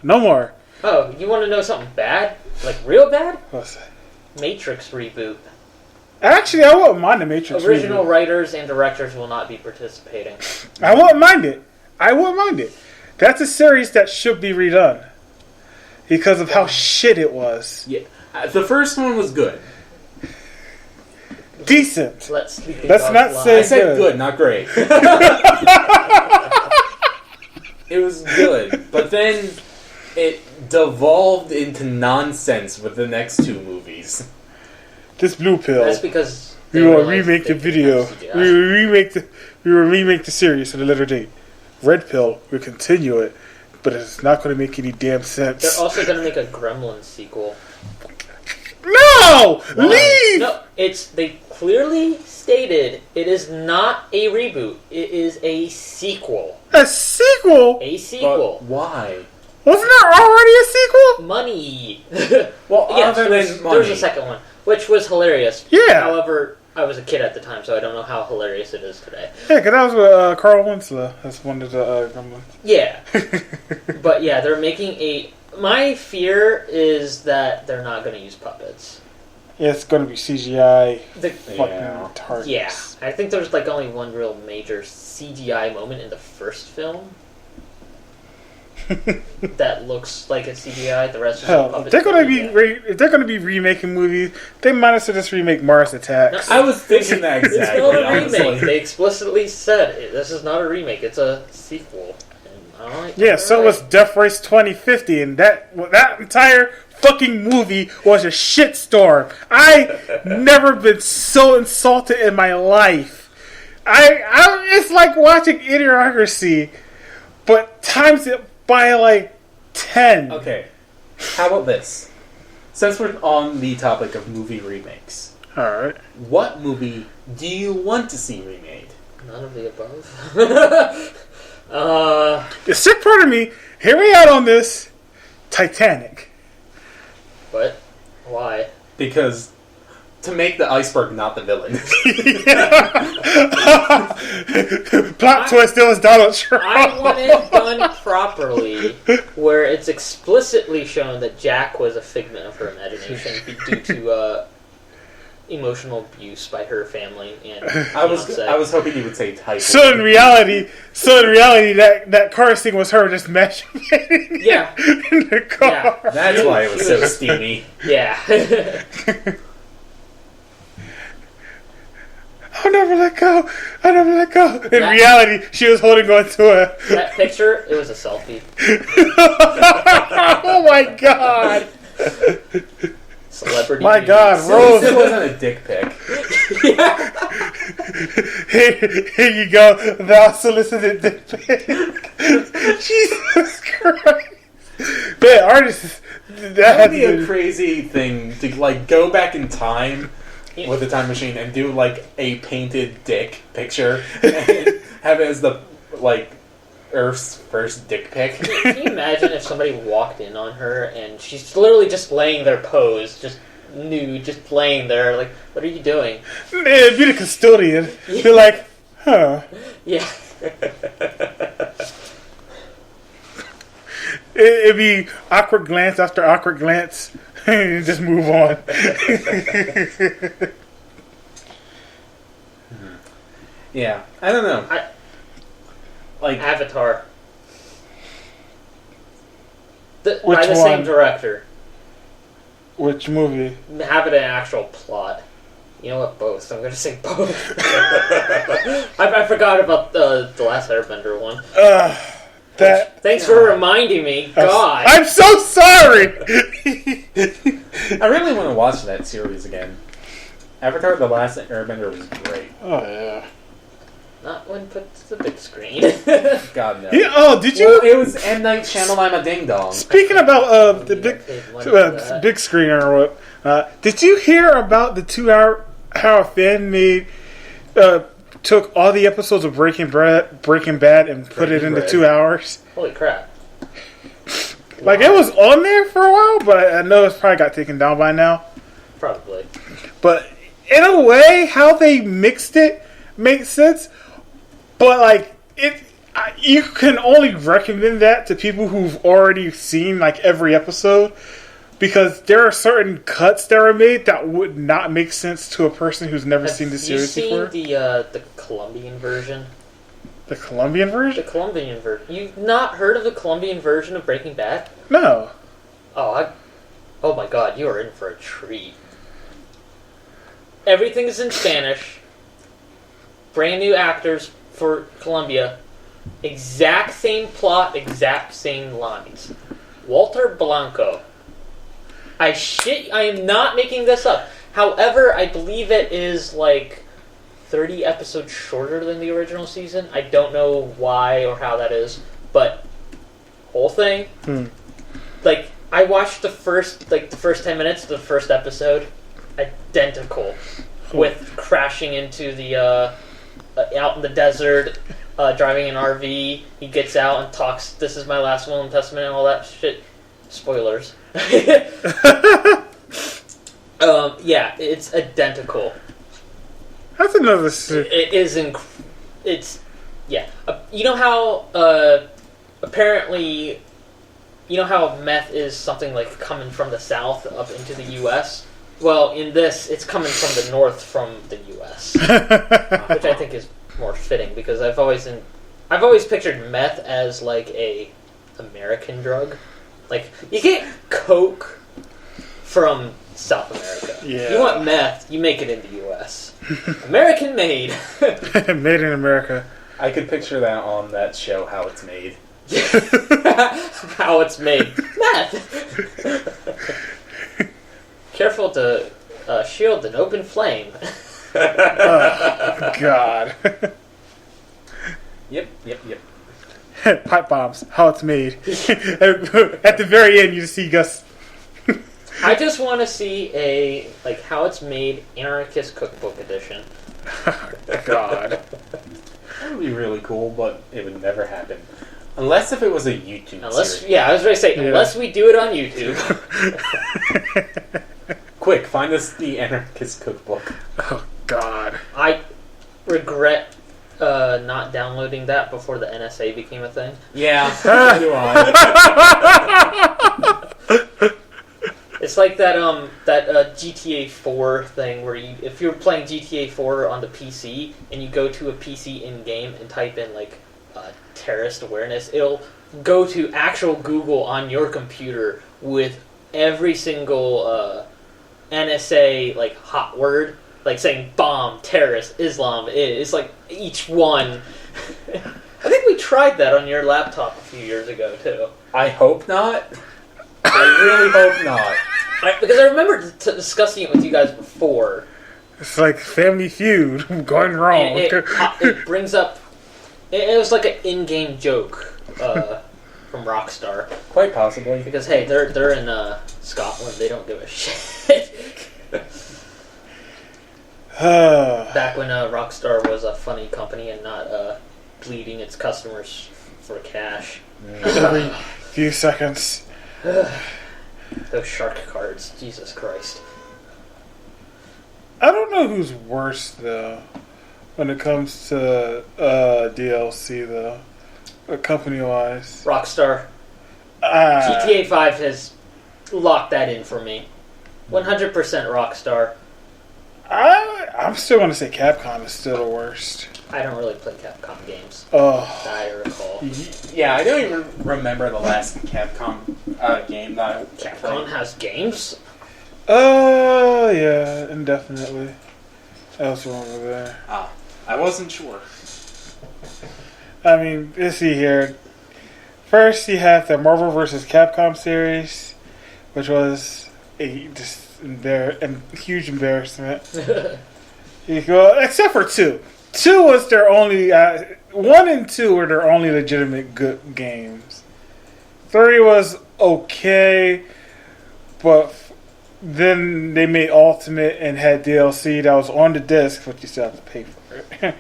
more.
Oh, you want to know something bad? Like real bad?
What's that?
Matrix reboot.
Actually, I wouldn't mind the Matrix
Original
reboot.
writers and directors will not be participating.
I wouldn't mind it. That's a series that should be redone because of how shit it was.
Yeah, the first one was good.
Decent.
Let's
not say
I said good, not great. It was good, but then it devolved into nonsense with the next two movies.
This blue pill.
That's because
We will remake the video. We will remake the series at a later date. Red pill. We'll continue it, but it's not going to make any damn sense.
They're also going to make a Gremlins sequel.
No!
Why?
Leave!
No, they clearly stated it is not a reboot. It is a sequel.
A sequel?
A sequel.
But why?
Wasn't there already a sequel?
Money.
Well,
yes,
other than money.
there was a second one, which was hilarious.
Yeah.
However, I was a kid at the time, so I don't know how hilarious it is today.
Yeah, because that was with Carl Winslow. That's one of the Gremlins.
Yeah. But yeah, they're making a... My fear is that they're not going to use puppets.
Yeah, it's going to be CGI.
Yeah.
Targets.
Yeah. I think there's like only one real major CGI moment in the first film that looks like a CGI. The rest is
Hell,
puppets.
if they're going to be remaking movies, they might as well just remake Mars Attacks.
I was thinking that
It's
exactly.
not a
honestly.
remake. They explicitly said it. This is not a remake. It's a sequel. And
Yeah, so was Death Race 2050, and that entire fucking movie was a shitstorm. I never been so insulted in my life. It's like watching Idiocracy, but times it by like 10.
Okay, how about this? Since we're on the topic of movie remakes,
Alright.
what movie do you want to see remade?
None of the above.
The sick part of me, hear me out on this, Titanic.
What? Why?
Because to make the iceberg not the villain.
Plot twist, it was Donald Trump.
I want it done properly, where it's explicitly shown that Jack was a figment of her imagination due to emotional abuse by her family and
I was
fiancé.
hoping you would say type.
So in reality, that car scene was her just masturbating
Yeah.
in the car.
Yeah.
That's why it was so steamy.
Yeah.
I'll never let go. I'll never let go. In
That-
reality, she was holding on to a...
That picture, it was a selfie.
Oh my god.
Celebrity.
My
news.
God,
So this
Rose.
wasn't a dick pic.
Here you go. The unsolicited dick pic. Jesus Christ. Man, artists...
That
That
would be a crazy thing to like go back in time with a time machine and do like a painted dick picture and have it as the like Earth's first dick pic.
Can you imagine if somebody walked in on her and she's literally just laying there posed, just nude, just laying there, like, what are you doing?
It'd be the custodian. They're like, huh.
Yeah.
It'd be awkward glance after awkward glance. And just move on.
Yeah, I don't know. Like
Avatar.
Which
By the
one?
same director.
Which movie?
Have it an actual plot. You know what? Both. I'm going to say both. I forgot about the Last Airbender one. Thanks for reminding me. God.
I'm so sorry!
I really want to watch that series again. Avatar: The Last Airbender was great.
Oh, yeah.
Not when put to the big screen.
God no.
Yeah, oh, did you?
Well, it was M. Night Shyamalan, a ding dong.
Speaking about the
Big
big screen or what, did you hear about the 2 hour how a fan made took all the episodes of Breaking Bad and put it into 2 hours?
Holy crap.
Like, it was on there for a while, but I know it's probably got taken down by now.
Probably.
But in a way, how they mixed it makes sense. But like you can only recommend that to people who've already seen like every episode, because there are certain cuts that are made that would not make sense to a person who's never seen the series before.
Have you seen the Colombian version?
The Colombian version?
The Colombian version. You've not heard of the Colombian version of Breaking Bad?
No.
Oh my God, you are in for a treat. Everything is in Spanish. Brand new actors for Colombia. Exact same plot, exact same lines. Walter Blanco. I am not making this up. However, I believe it is like 30 episodes shorter than the original season. I don't know why or how that is, but whole thing. Like, I watched the first 10 minutes of the first episode, identical, with crashing into the out in the desert, driving an RV. He gets out and talks. This is my last will and testament and all that shit. Spoilers. Yeah, it's identical.
That's another.
It is. It's yeah. You know how apparently, you know how meth is something like coming from the south up into the U.S. Well, in this, it's coming from the north from the U.S., which I think is more fitting because I've always pictured meth as like a American drug. Like, you get coke from South America.
Yeah.
You want meth, you make it in the U.S. American made.
Made in America.
I could picture that on that show, How It's Made.
How it's made. Meth! Careful to shield an open flame.
Oh, God.
Yep.
Pipe bombs. How it's made. At the very end, you see Gus.
I just want to see a How It's Made Anarchist Cookbook Edition.
God.
That would be really cool, but it would never happen. Unless if it was a YouTube series.
Yeah, I was going to say, unless we do it on YouTube.
Quick, find us the Anarchist Cookbook.
Oh, God.
I regret not downloading that before the NSA became a thing.
Yeah, so do I.
It's like that GTA 4 thing where if you're playing GTA 4 on the PC and you go to a PC in-game and type in terrorist awareness, it'll go to actual Google on your computer with every single NSA hot word, like saying bomb, terrorist, Islam. It's like each one. I think we tried that on your laptop a few years ago too.
I hope not. I really hope not.
Because I remember discussing it with you guys before.
It's like Family Feud going wrong.
It brings up. It was like an in-game joke from Rockstar.
Quite possibly.
Because hey, they're in Scotland. They don't give a shit. Back when Rockstar was a funny company and not bleeding its customers for cash.
Every few seconds.
Those shark cards, Jesus Christ.
I don't know who's worse though when it comes to DLC though, company wise.
Rockstar. GTA 5 has locked that in for me. 100% Rockstar.
I'm still going to say Capcom is still the worst.
I don't really play Capcom games.
Oh.
That I recall.
Yeah, I don't even remember the last Capcom game that I
Capcom
played.
has games?
Yeah, indefinitely. Else wrong with there.
I wasn't sure.
I mean, let's see here. First, you have the Marvel vs. Capcom series, which was a huge embarrassment. You go, except for 2. 2 was their only. 1 and 2 were their only legitimate good games. 3 was okay, but then they made Ultimate and had DLC that was on the disc, but you still have to pay for it.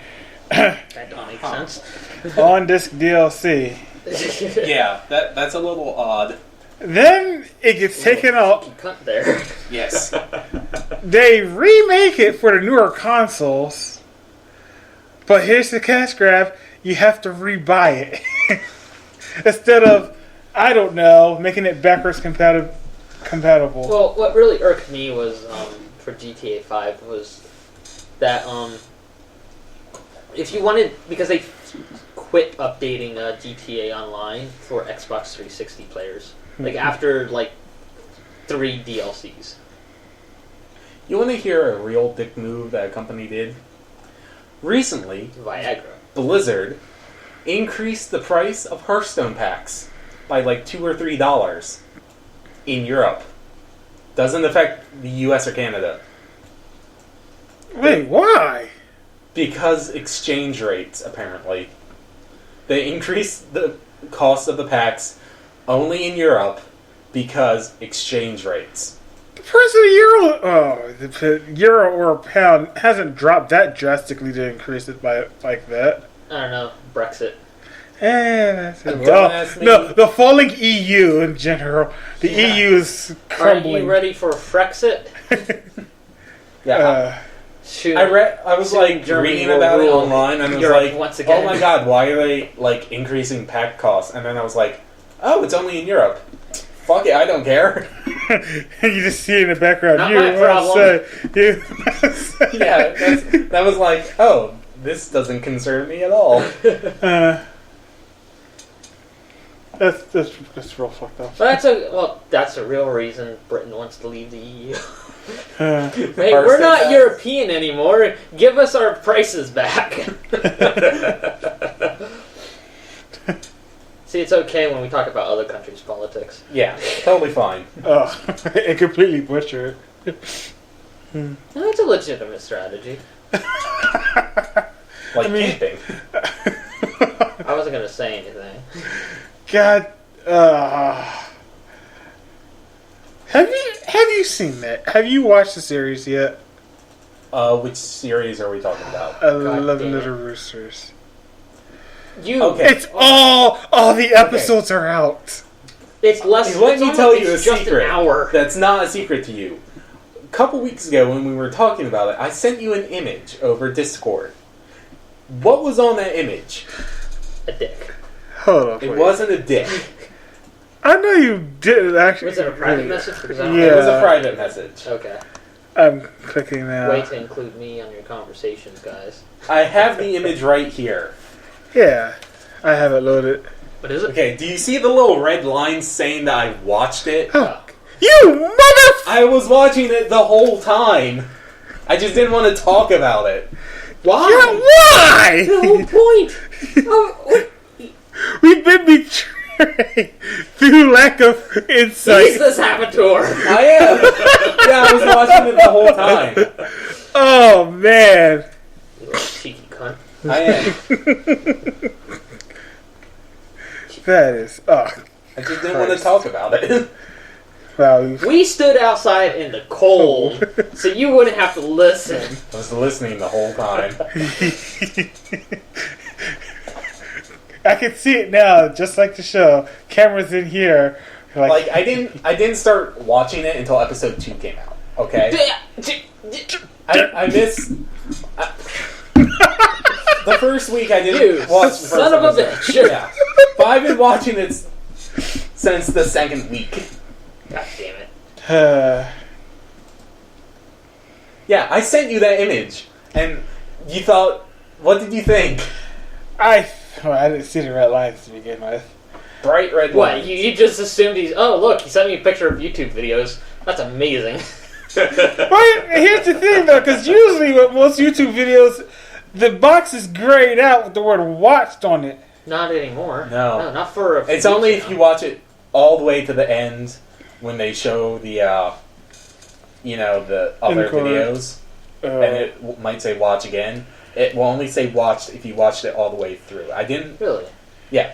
That don't make sense.
On disc DLC.
Yeah, that's a little odd.
Then it gets taken out.
Cut there.
Yes.
They remake it for the newer consoles, but here's the cash grab: you have to rebuy it instead of, I don't know, making it backwards compatible.
Well, what really irked me was for GTA 5 was that if you wanted, because they quit updating GTA Online for Xbox 360 players, after 3 DLCs.
You want to hear a real dick move that a company did? Recently,
Viagra.
Blizzard increased the price of Hearthstone packs. by like $2 or $3 in Europe. Doesn't affect the US or Canada.
Wait, why?
Because exchange rates, apparently. They increase the cost of the packs only in Europe because exchange rates.
The price of the euro or pound hasn't dropped that drastically to increase it by like that.
I don't know. Brexit.
No, the falling EU in general. The EU is crumbling.
Are you ready for Frexit?
Yeah.
Shoot.
I was like reading about it online, and I was
Europe
like,
once again.
"Oh my god, why are they like increasing pack costs?" And then I was like, "Oh, it's only in Europe. Fuck it, I don't care."
And you just see in the background.
Not my problem.
Yeah, that was like, "Oh, this doesn't concern me at all."
That's real fucked up.
But that's a real reason Britain wants to leave the EU. Hey,
First
we're not
and
European anymore. Give us our prices back. See, it's okay when we talk about other countries' politics.
Yeah, totally fine.
And completely butcher it.
No, it's a legitimate strategy.
Camping.
I wasn't going to say anything.
God, have you seen that? Have you watched the series yet?
Which series are we talking about?
11 Little Roosters.
Okay.
It's all the episodes are out.
It's less.
Let me tell you a
just
secret.
An hour.
That's not a secret to you. A couple weeks ago, when we were talking about it, I sent you an image over Discord. What was on that image?
A dick.
Hold on.
It wasn't a dick.
I know you did actually.
Was it a private message?
It was a private message.
Okay.
I'm clicking now.
Way to include me on your conversations, guys.
I have the image right here.
Yeah, I have it loaded.
What is it?
Okay, do you see the little red line saying that I watched it?
Oh. You mother!
I was watching it the whole time. I just didn't want to talk about it.
Why?
Yeah, why?
The whole point.
We've been betrayed through lack of insight.
He's the saboteur.
I am. Yeah, I was watching it the whole time.
Oh man.
You little cheeky cunt.
I am.
That is.
I just didn't want to talk about it.
Wow.
We stood outside in the cold, so you wouldn't have to listen.
I was listening the whole time.
I can see it now, just like the show. Cameras in here.
Like I didn't start watching it until episode 2 came out. Okay. I missed. The first week I didn't watch the first
son of a
episode.
bitch.
Yeah. But I've been watching it since the second week.
God damn it.
Yeah, I sent you that image, and you thought, what did you think?
I didn't see the red lines to begin with.
Bright red
What?
lines.
You just assumed he's... Oh, look, he sent me a picture of YouTube videos. That's amazing.
But here's the thing, though, because usually with most YouTube videos, the box is grayed out with the word "watched" on it.
Not anymore.
No.
Not for a few
It's only
weeks
if you watch it all the way to the end when they show the, the other videos, and it might say "watch again." It will only say "watched" if you watched it all the way through. I didn't.
Really?
Yeah.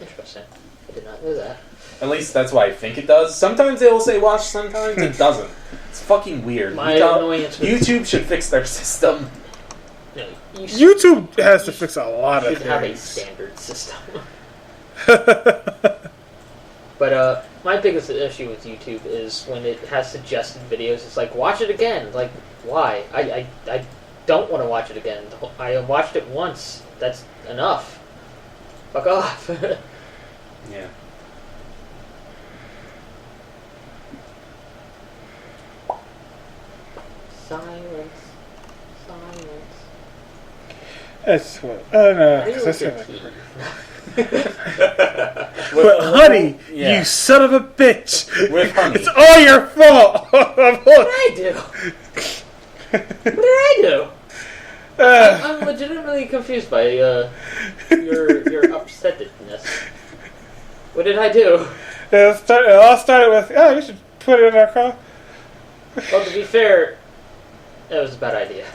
Interesting. I did not know that.
At least that's why I think it does. Sometimes it will say "watch," sometimes it doesn't. It's fucking weird.
My annoyance with
YouTube should fix their system.
No,
YouTube has to fix a lot of
should
things.
have a standard system. But my biggest issue with YouTube is when it has suggested videos. It's like, watch it again. Like, why? I don't want to watch it again. I watched it once. That's enough. Fuck off.
Yeah.
Silence.
That's what. Oh no,
How do you
that's
look
not.
at tea?
But honey,
Yeah.
you son of a bitch!
With honey.
It's all your fault.
What did I do? What did I do? I'm legitimately confused by your upsetness. What did I do?
It all started with, you should put it in our car.
Well, to be fair, it was a bad idea.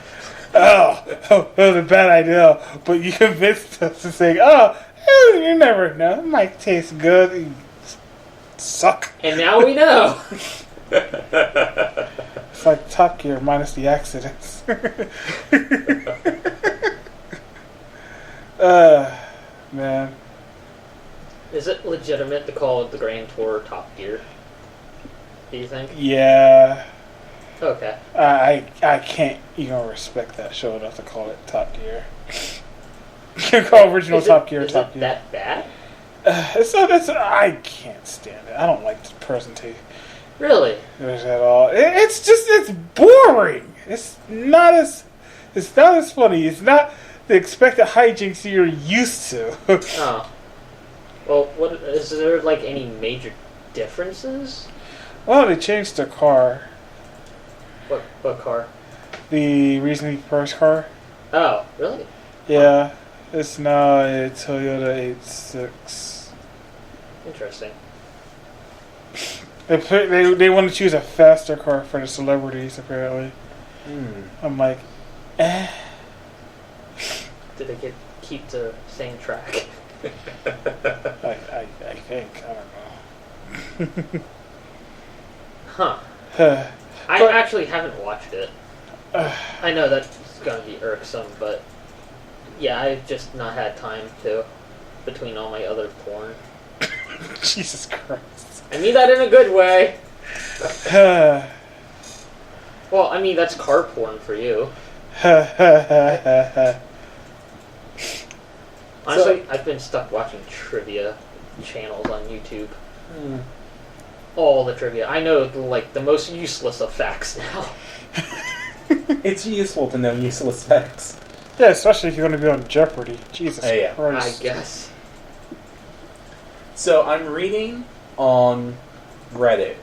Oh, it was a bad idea. But you convinced us to say, you never know. It might taste good. You suck.
And now we know.
It's like Top Gear minus the accidents. Man.
Is it legitimate to call it the Grand Tour Top Gear? Do you think?
Yeah.
Okay.
I can't even respect that show enough to call it Top Gear. You can call original Top Gear Top Gear.
Is it that bad?
I can't stand it. I don't like the presentation.
Really?
At all. It's boring. It's not as funny. It's not the expected hijinks you're used to.
Oh. Well, what is there like any major differences?
Well, they changed the car.
What car?
The recently purchased car.
Oh, really?
Yeah, it's now a Toyota 86.
Interesting.
They want to choose a faster car for the celebrities, apparently. I'm like,
Did they keep the same track?
I think. I don't know.
Huh. I actually haven't watched it. I know that's going to be irksome, but yeah, I've just not had time to, between all my other porn.
Jesus Christ.
I mean that in a good way. Well, I mean, that's car porn for you. Honestly, I've been stuck watching trivia channels on YouTube. All the trivia. I know, the most useless of facts now.
It's useful to know useless facts.
Yeah, especially if you're going to be on Jeopardy. Jesus Christ.
I guess.
So I'm reading on Reddit.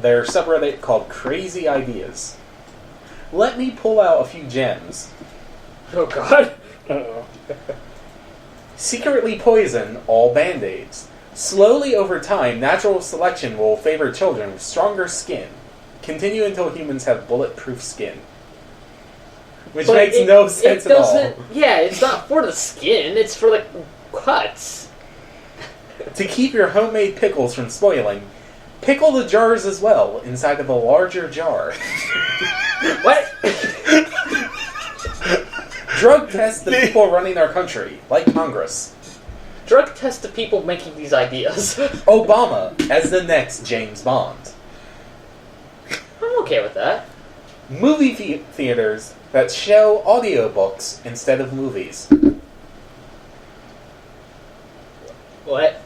Their subreddit called Crazy Ideas. Let me pull out a few gems.
Oh God.
Uh-oh.
Secretly poison all Band-Aids. Slowly over time, natural selection will favor children with stronger skin. Continue until humans have bulletproof skin. Which makes no sense at all.
Yeah, it's not for the skin, it's for the cuts.
To keep your homemade pickles from spoiling, pickle the jars as well, inside of a larger jar.
What?
Drug test the people running our country, like Congress.
Drug test the people making these ideas.
Obama as the next James Bond.
I'm okay with that.
Movie theaters that show audiobooks instead of movies.
What?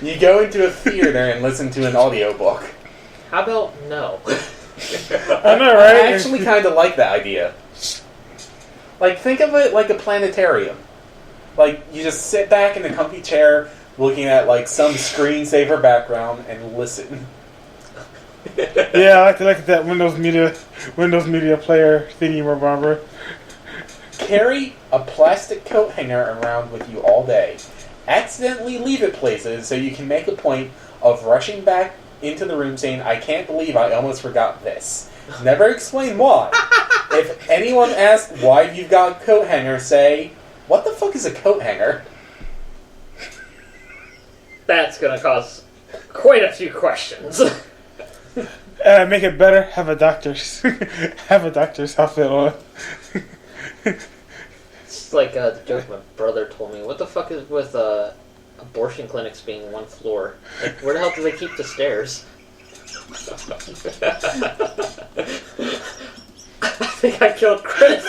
You go into a theater and listen to an audiobook.
How about no?
I know, right?
I actually kind of like that idea. Like, think of it like a planetarium. Like, you just sit back in a comfy chair, looking at, like, some screensaver background, and listen.
Yeah, I like to look at that Windows Media Player thingy, remember?
Carry a plastic coat hanger around with you all day. Accidentally leave it places so you can make a point of rushing back into the room saying, I can't believe I almost forgot this. Never explain why. If anyone asks why you've got a coat hanger, say, what the fuck is a coat hanger?
That's gonna cause quite a few questions. Make it better, have a doctor's outfit on.
It's like the joke my brother told me. What the fuck is with abortion clinics being one floor? Like, where the hell do they keep the stairs? I think I killed Chris.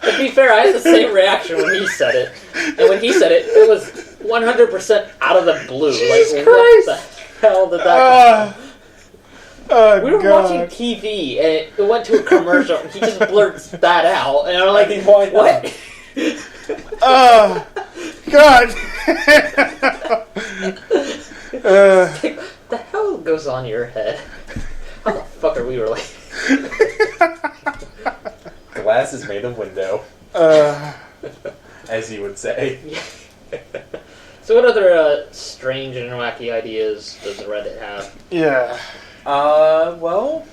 To be fair, I had the same reaction when he said it. And when he said it, it was 100% out of the blue.
Jesus
like,
Christ.
what the hell did that come
Oh,
We were
God.
watching TV, and it went to a commercial, and he just blurts that out. And I'm like,
I mean, why not?
what?
Oh, God.
What the hell goes on in your head? How the fuck are we related?
Glass is made of window, as you would say.
So what other strange and wacky ideas does Reddit have?
Yeah.
Well,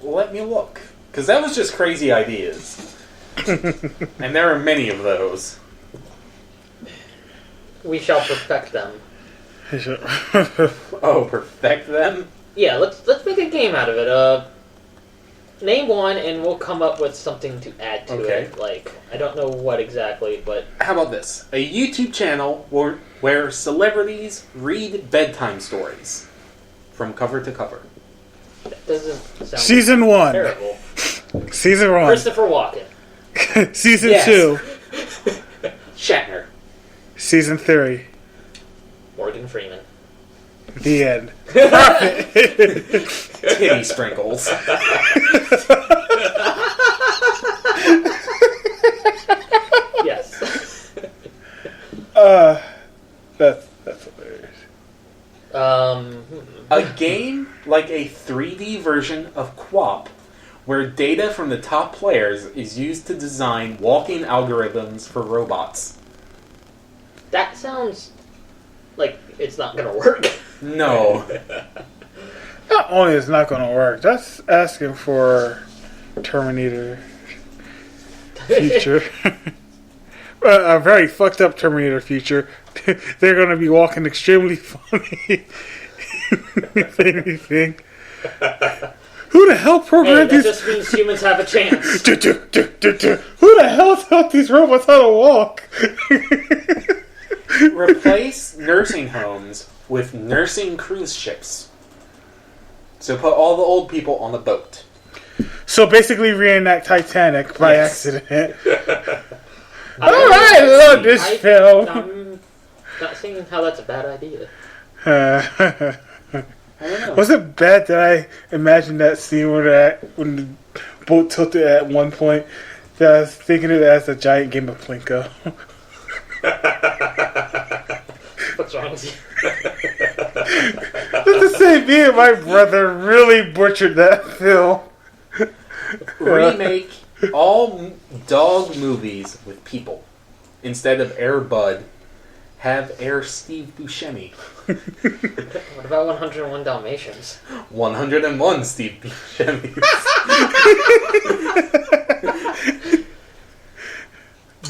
let me look. Because that was just crazy ideas. And there are many of those.
We shall perfect them.
Oh, perfect them?
Yeah, let's make a game out of it. Name one, and we'll come up with something to add to it. Like, I don't know what exactly, but...
How about this? A YouTube channel where celebrities read bedtime stories. From cover to cover.
That doesn't sound
Season 1.
terrible.
Season 1.
Christopher Walken.
Season
Yes.
2.
Shatner.
Season 3.
Morgan Freeman.
The end.
Titty sprinkles.
Yes.
That's hilarious.
A game like a 3D version of QWOP, where data from the top players is used to design walking algorithms for robots.
That sounds like it's not gonna work.
No.
Not only is it not going to work, that's asking for Terminator future. A very fucked up Terminator future. They're going to be walking extremely funny. If anything. Who the hell
Hey,
programmed
that
these?
just means humans have a chance.
Who the hell taught these robots how to walk?
Replace nursing homes with nursing cruise ships. So put all the old people on the boat.
So basically reenact Titanic by accident.
I
love this film.
I'm not seeing how that's a bad idea.
I don't know.
Was it bad that I imagined that scene when the boat tilted at one point? That I was thinking of it as a giant game of Plinko.
What's wrong with you?
Just to say, me and my brother really butchered that film.
Remake all dog movies with people. Instead of Air Bud, have Air Steve Buscemi.
What about 101 Dalmatians?
101 Steve Buscemi.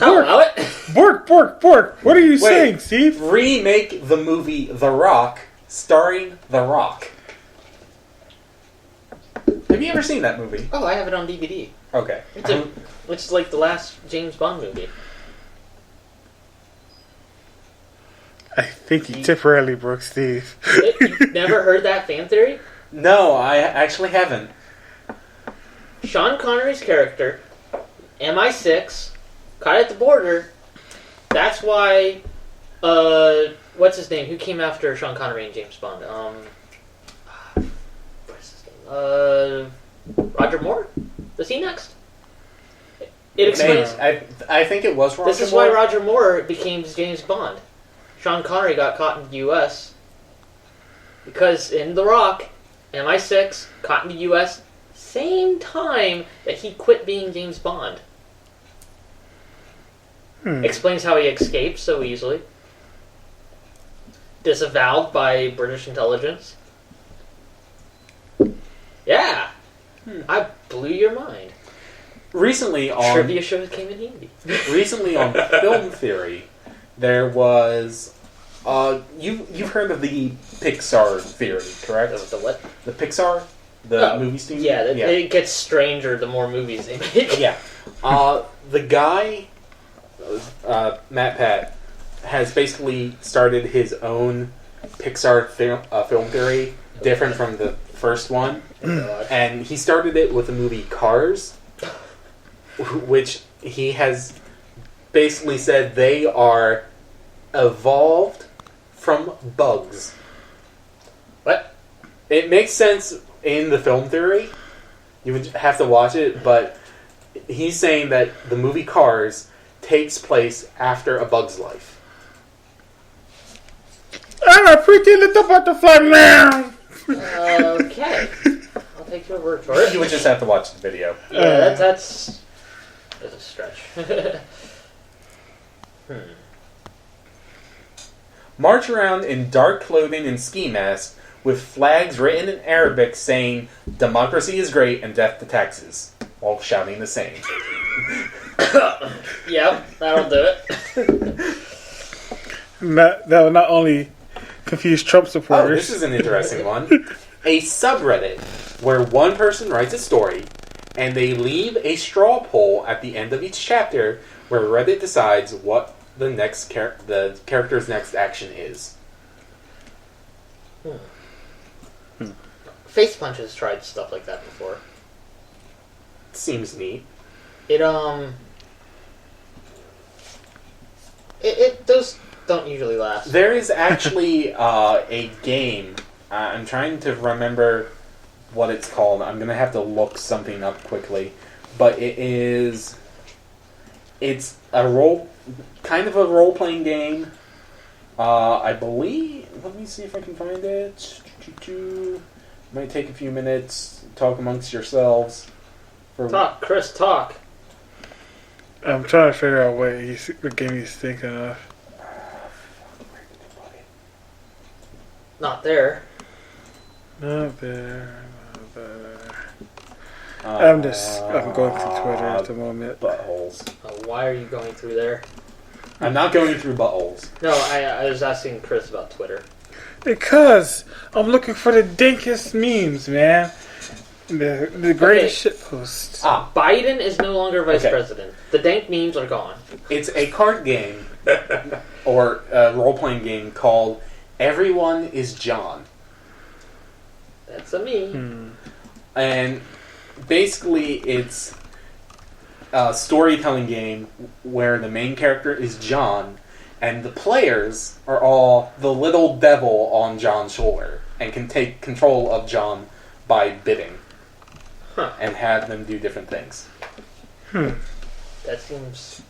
I'll allow it.
Bork. What are you saying, Steve?
Remake the movie The Rock, starring The Rock. Have you ever seen that movie?
Oh, I have it on DVD.
Okay.
It's like the last James Bond movie.
I think you temporarily broke Steve.
You never heard that fan theory?
No, I actually haven't.
Sean Connery's character, MI6, caught at the border. That's why, what's his name? Who came after Sean Connery and James Bond? What's his name? Roger Moore? Was he next? It explains.
I think it was Roger
This is
Moore.
why Roger Moore became James Bond. Sean Connery got caught in the U.S. because in The Rock, MI6 caught in the U.S. same time that he quit being James Bond. Explains how he escaped so easily. Disavowed by British intelligence. Yeah. I blew your mind.
Recently on
Trivia shows came in handy.
Recently on Film Theory, there was you've heard of the Pixar theory, correct?
The what?
The Pixar, the movie studio.
Yeah, it gets stranger the more movies they make.
Yeah. The guy, Matt Pat, has basically started his own Pixar film theory, different from the first one. And he started it with the movie Cars, which he has basically said they are evolved from bugs.
What?
It makes sense in the film theory. You would have to watch it, but he's saying that the movie Cars takes place after a bug's life.
I'm a pretty little butterfly now.
Okay. I'll take your word for it.
You would just have to watch the video.
Yeah, that's a stretch.
march around in dark clothing and ski masks with flags written in Arabic saying, "Democracy is great and death to taxes," while shouting the same.
Yep, that'll do it.
That will not only confuse Trump
Oh,
supporters.
this is an interesting one. A subreddit where one person writes a story and they leave a straw poll at the end of each chapter where Reddit decides what the character's next action is.
Face Punch has tried stuff like that before.
Seems neat.
Those don't usually last.
There is actually a game. I'm trying to remember what it's called. I'm gonna have to look something up quickly, but it's a kind of a role-playing game. I believe. Let me see if I can find it. Might take a few minutes. Talk amongst yourselves.
Talk, Chris, talk.
I'm trying to figure out what game he's thinking of.
Where did you put it?
Not there.
Not there. I'm going through Twitter at the moment.
Buttholes.
Why are you going through there?
I'm not going through buttholes.
No, I was asking Chris about Twitter.
Because I'm looking for the dankest memes, man. The greatest shitposts.
Biden is no longer vice president. The dank memes are gone.
It's a card game or a role-playing game called Everyone is John.
That's a meme.
And basically it's a storytelling game where the main character is John and the players are all the little devil on John's shoulder and can take control of John by bidding. And have them do different things.
That seems...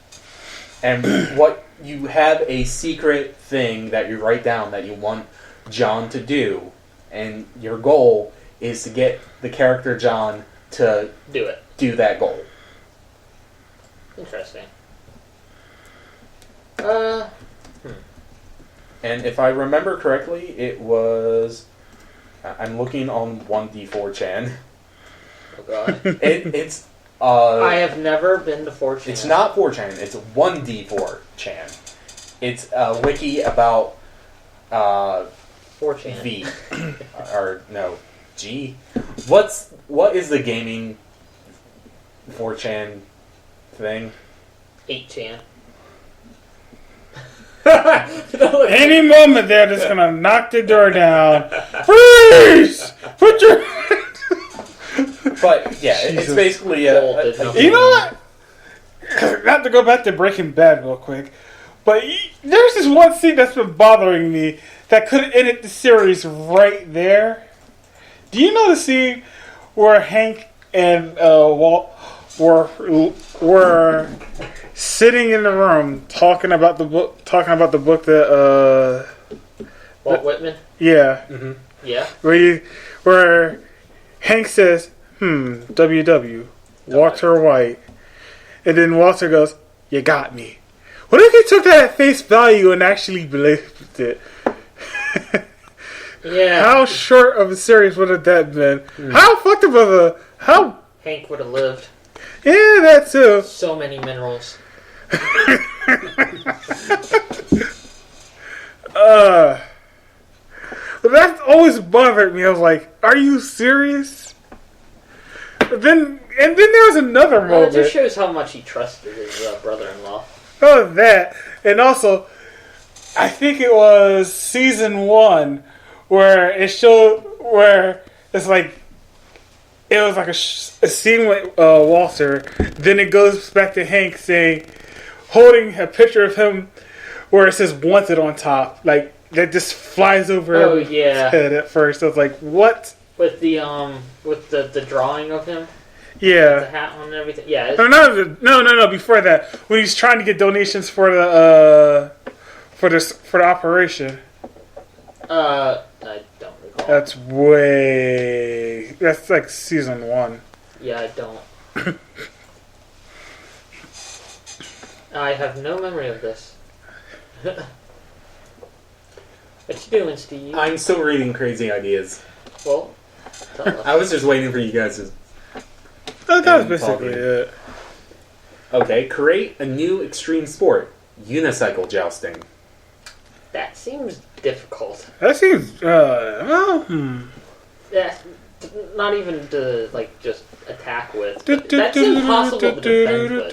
And what you have a secret thing that you write down that you want John to do, and your goal is to get the character John to do that goal.
Interesting.
And if I remember correctly, it was... I'm looking on 1D4chan.
Oh god.
It's
I have never been to 4chan.
It's not 4chan, it's 1D4chan. It's a wiki about
4chan.
V. Or no, G. What is the gaming 4chan thing?
8chan.
Any moment they're just gonna knock the door down. Freeze! Put your...
But yeah, it's basically
you know what? Not to go back to Breaking Bad real quick, but there's this one scene that's been bothering me that could have ended the series right there. Do you know the scene where Hank and Walt were sitting in the room talking about the book that
Walt Whitman?
Yeah.
Mm-hmm.
Yeah.
Where Hank says, WW, Walter White. And then Walter goes, you got me. What if he took that at face value and actually believed it?
Yeah.
How short of a series would have that been? How fucked up of a... How...
Hank would have lived.
Yeah, that too.
So many minerals.
But that always bothered me. I was like, are you serious? Then there was another moment.
It just shows how much he trusted his brother-in-law.
Oh, that. And also, I think it was season 1 where it showed where it's like it was like a scene with Walter. Then it goes back to Hank saying, holding a picture of him where it says "wanted" on top, like that just flies over his head at first. I was like, what?
With the drawing of him.
Yeah.
The hat on and everything. Yeah.
No. Before that, when he's trying to get donations for the operation.
I don't recall.
That's like season 1.
Yeah, I don't. I have no memory of this. What you doing, Steve?
I'm still reading crazy ideas.
Well, tell us.
I was just waiting for you guys to...
That was basically it.
Okay, create a new extreme sport. Unicycle jousting.
That seems difficult.
That seems,
Yeah, not even to, like, just attack with. That's impossible to defend with.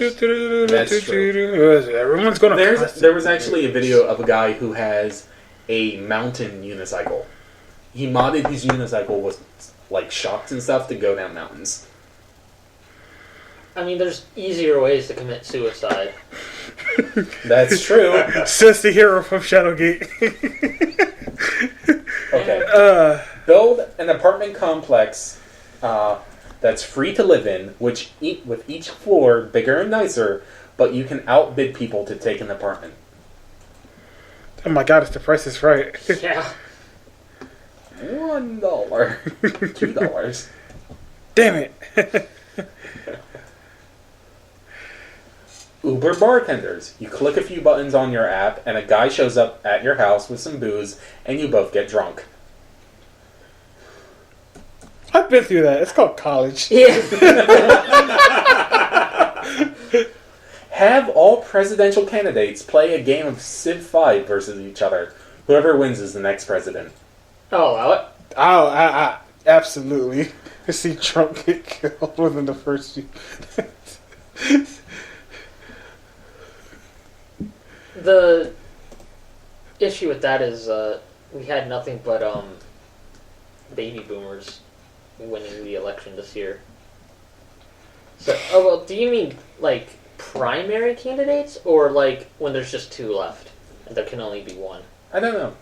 That's true.
Everyone's gonna...
There was actually a video of a guy who has a mountain unicycle. He modded his unicycle with, like, shocks and stuff to go down mountains.
I mean, there's easier ways to commit suicide.
That's true.
Says the hero from Shadowgate.
Okay. Build an apartment complex that's free to live in, with each floor bigger and nicer, but you can outbid people to take an apartment.
Oh my god, if the price is right.
Yeah.
$1. $2.
Damn it.
Uber bartenders. You click a few buttons on your app, and a guy shows up at your house with some booze, and you both get drunk.
I've been through that. It's called college.
Yeah.
Have all presidential candidates play a game of Civ 5 versus each other. Whoever wins is the next president.
I'll allow it.
I absolutely see Trump get killed within the first few.
The issue with that is we had nothing but baby boomers winning the election this year. So, do you mean like primary candidates, or like when there's just two left and there can only be one?
I don't know.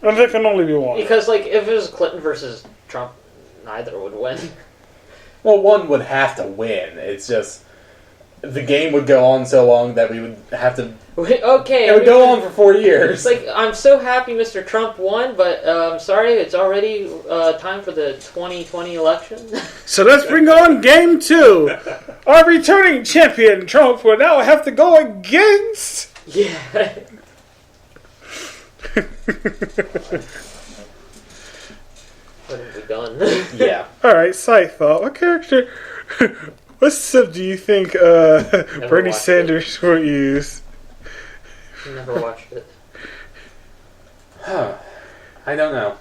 Well, there can only be one.
Because like if it was Clinton versus Trump, neither would win.
Well, one would have to win. It's just the game would go on so long that we would have to...
Okay.
It would go on for 4 years.
It's like, I'm so happy Mr. Trump won, but I'm sorry, it's already time for the 2020 election.
So let's bring on game 2. Our returning champion, Trump, will now have to go against...
Yeah. What have we done?
Yeah.
Alright, side thought. What character... What Civ do you think Bernie Sanders will use?
Never watched it.
Huh. I don't know.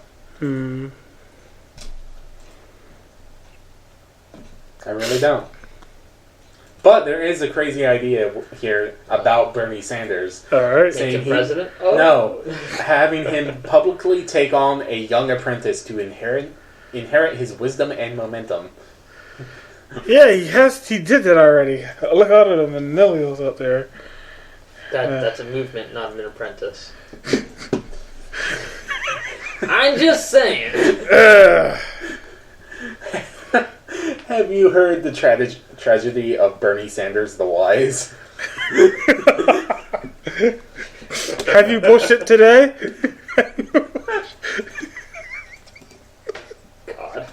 I really don't. But there is a crazy idea here about Bernie Sanders.
Alright.
Saying president? Oh.
No. Having him publicly take on a young apprentice to inherit his wisdom and momentum.
Yeah, he did that already. Look out at the millennials out there.
That's a movement, not an apprentice. I'm just saying.
Have you heard the tragedy of Bernie Sanders the Wise?
Have you bullshit today?
God.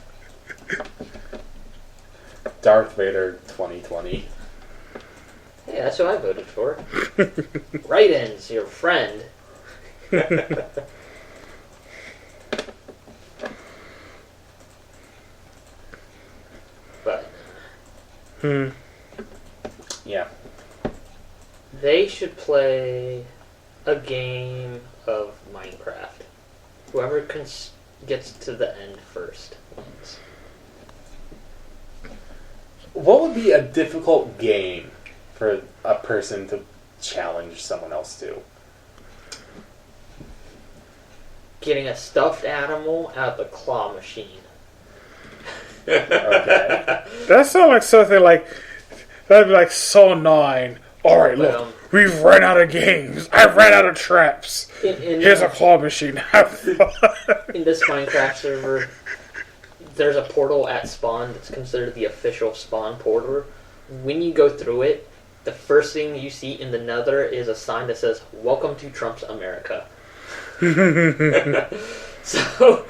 Darth Vader 2020.
Hey, that's who I voted for. Write-ins, your friend. But.
Yeah.
They should play a game of Minecraft. Whoever gets to the end first wins.
What would be a difficult game for a person to challenge someone else to?
Getting a stuffed animal out of the claw machine.
Okay.
That sounds like something like... That'd be like Saw 9. Alright, look. We've run out of games. I've ran out of traps. Here's a claw machine. Have fun.
In this Minecraft server, there's a portal at spawn that's considered the official spawn portal. When you go through it, the first thing you see in the nether is a sign that says, "Welcome to Trump's America." So,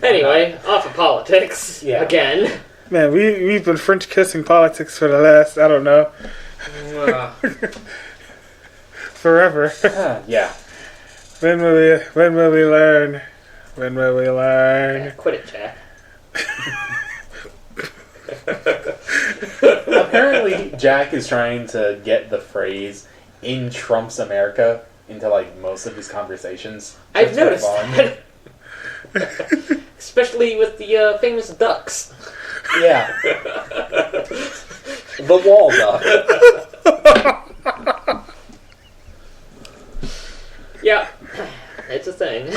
anyway, off of politics again.
Man, we've been French kissing politics for the last, I don't know, forever.
Yeah.
When will we learn? When will we learn?
Yeah, quit it, Jack.
Apparently, Jack is trying to get the phrase "in Trump's America" into like most of his conversations.
I've noticed that. Especially with the famous ducks.
Yeah. The wall duck.
Yeah, it's a thing.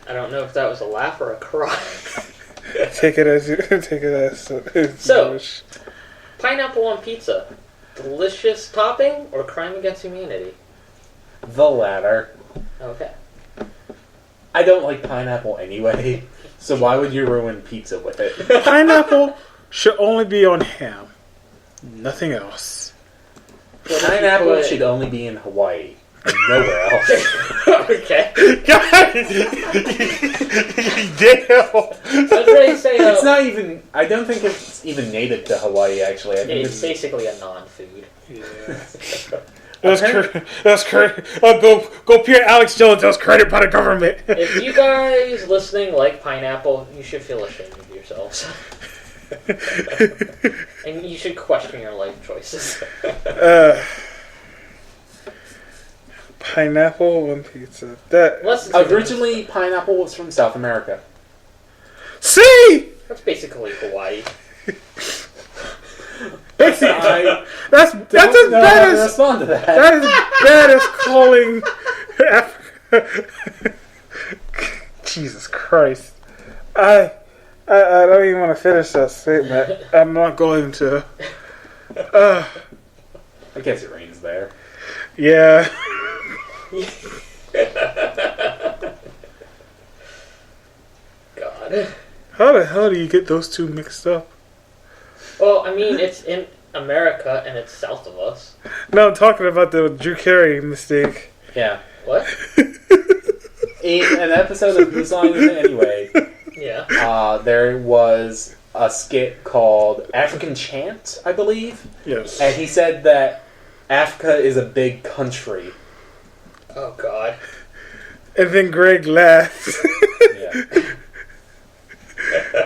I don't know if that was a laugh or a cry.
Take it as
So, pineapple on pizza. Delicious topping or crime against humanity?
The latter.
Okay.
I don't like pineapple anyway, so why would you ruin pizza with it?
Pineapple should only be on ham. Nothing else.
Pineapple should only be in Hawaii. And nowhere else.
Okay.
Guys! Damn!
I was ready to say,
It's not even... I don't think it's even native to Hawaii, actually. I think
it's basically a non-food.
Yeah. That's credit. Go peer Alex Jones. That was credit by the government.
If you guys listening like pineapple, you should feel ashamed of yourselves. And you should question your life choices.
Pineapple on pizza.
Originally, pineapple was from South America.
See?
That's basically Hawaii.
Basically, that's as bad as
respond to that.
That is as bad as calling Africa. Jesus Christ! I don't even want to finish that statement. I'm not going to.
I guess it rains there.
Yeah.
God.
How the hell do you get those two mixed up?
Well, I mean, it's in America and it's south of us.
No, I'm talking about the Drew Carey mistake.
Yeah.
What?
In an episode of Whose Line Is It Anyway?
Yeah.
There was a skit called African Chant, I believe.
Yes.
And he said that Africa is a big country.
Oh, God.
And then Greg laughed.
Yeah.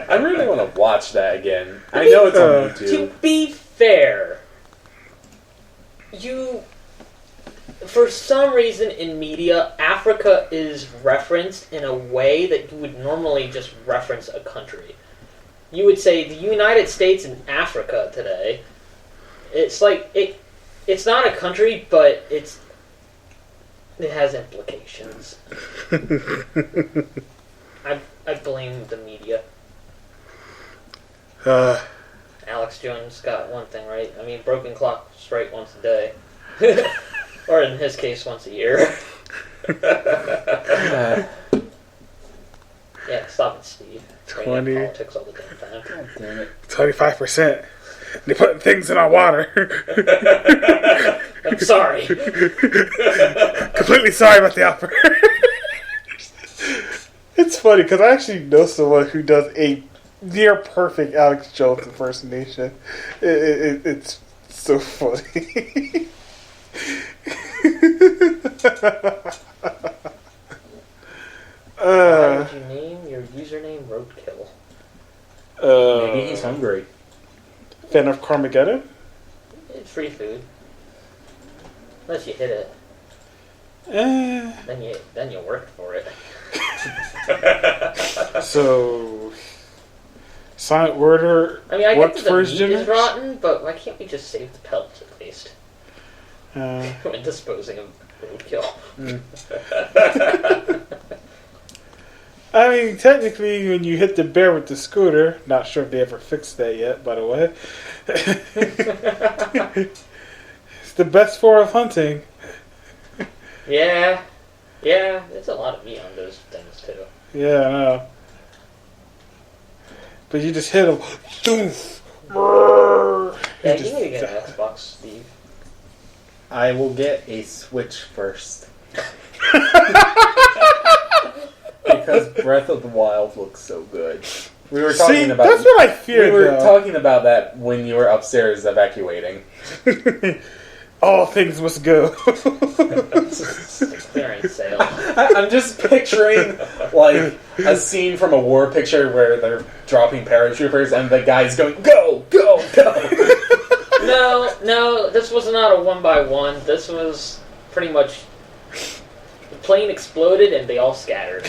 I really want to watch that again. I know it's on YouTube.
To be fair, for some reason in media, Africa is referenced in a way that you would normally just reference a country. You would say the United States and Africa today. It's like it's not a country, but it has implications. I blame the media. Alex Jones got one thing right. I mean, broken clock strike once a day. Or in his case, once a year. Yeah, stop it, Steve.
20.
Politics all the damn time.
God damn it.
25%. They put things in our water.
I'm sorry.
Completely sorry about the offer. It's funny because I actually know someone who does a near perfect Alex Jones impersonation. It's so funny.
Why would you name your username Roadkill?
Maybe he's hungry.
Fan of Carmageddon?
It's free food. Unless you hit it. Then you worked for it.
So, Silent Worder.
I mean, I
worked
get that
for
the
his
meat is
dinners?
rotten, but why can't we just save the pellets at least when disposing of roadkill?
I mean, technically, when you hit the bear with the scooter, not sure if they ever fixed that yet, by the way. It's the best form of hunting.
Yeah, there's a lot of meat on those things too.
Yeah, I know. But you just hit them.
Yeah, you need to get an Xbox, Steve.
I will get a Switch first. Because Breath of the Wild looks so good. We were talking about.
That's what I feared.
We were talking about that when you were upstairs evacuating.
All things must go.
Clearance sale.
I'm just picturing like a scene from a war picture where they're dropping paratroopers and the guy's going, go, go, go.
No, this was not a 1x1. This was pretty much the plane exploded and they all scattered.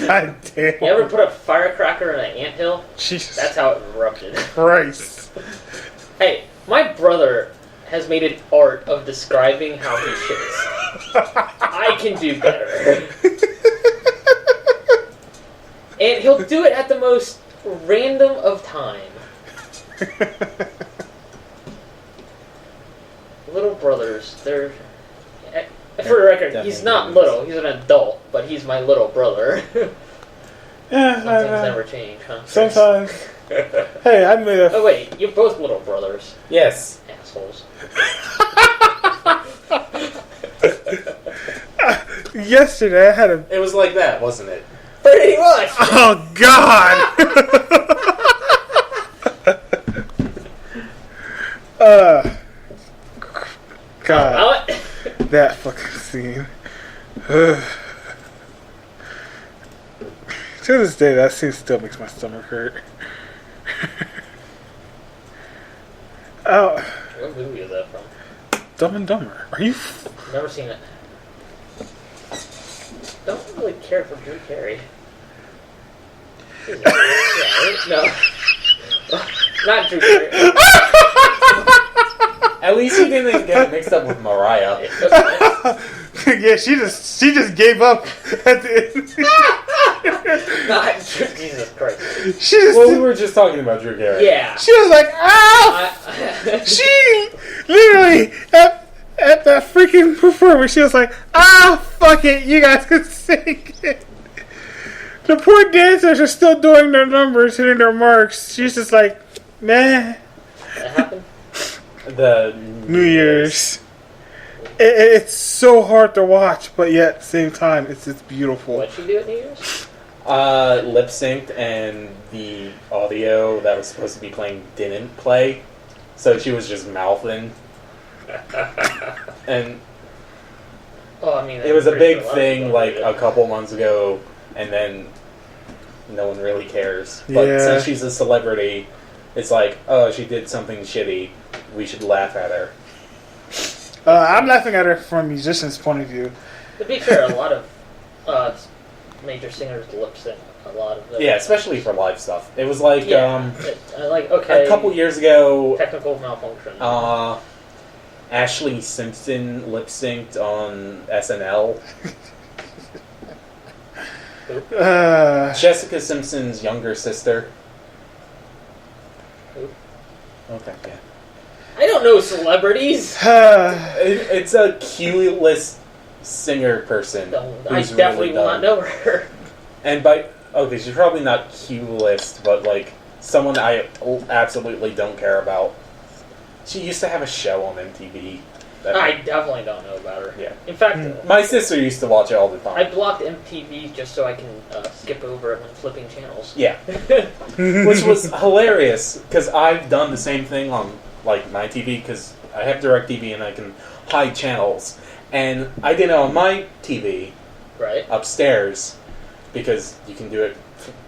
God damn.
You ever put a firecracker in an anthill?
Jesus.
That's how it erupted.
Christ.
Hey, my brother has made an art of describing how he shits. I can do better. And he'll do it at the most random of time. Little brothers, they're... For the record, he's not little, he's an adult, but he's my little brother.
Yeah,
Some things never change, huh?
sometimes. Hey, I made a...
Oh wait, you're both little brothers.
Yes.
Assholes.
Yesterday I had a...
It was like that, wasn't it?
Pretty much!
Oh, God! God. That fucking scene. To this day, that scene still makes my stomach hurt. Oh,
What movie is that from?
Dumb and Dumber. Are you...
Never seen it. Don't really care for Drew Carey. No. Not Drew Carey.
At least he didn't get mixed up with Mariah.
Yeah, she just gave up at the end.
Not Jesus Christ.
She just...
Well, we were just talking about Drew Carey.
Yeah.
She was like, ow! She literally, at that freaking performance, she was like, ah, fuck it, you guys can sing it. The poor dancers are still doing their numbers, hitting their marks. She's just like, nah.
That happened?
The
New Year's. It's so hard to watch, but yet at the same time, it's just beautiful.
What'd she do at New Year's?
Lip synced, and the audio that was supposed to be playing didn't play, so she was just mouthing. And
Oh, I mean,
it was a
pretty
big
sure
thing
lot of
like
people
a couple months ago, and then no one really cares. But
Yeah.
since she's a celebrity, it's like, oh, she did something shitty, we should laugh at her.
I'm laughing at her from a musician's point of view.
To be fair, a lot of major singers lip sync a lot of them.
Yeah, especially for live stuff. It was like
okay,
a couple years ago,
technical malfunction.
Ashley Simpson lip synced on SNL. Jessica Simpson's younger sister.
Who?
Okay, yeah.
I don't know celebrities.
It's a Q-list singer person.
I
who's
definitely
really
will not know her.
And okay, she's probably not Q-list, but like someone I absolutely don't care about. She used to have a show on MTV.
I definitely don't know about her.
Yeah.
In fact,
My sister used to watch it all the
I
time.
blocked MTV just so I can skip over it when flipping channels.
Yeah. Which was hilarious, because I've done the same thing on like my TV, because I have DirecTV and I can hide channels. And I did it on my TV
Right.
upstairs, because you can do it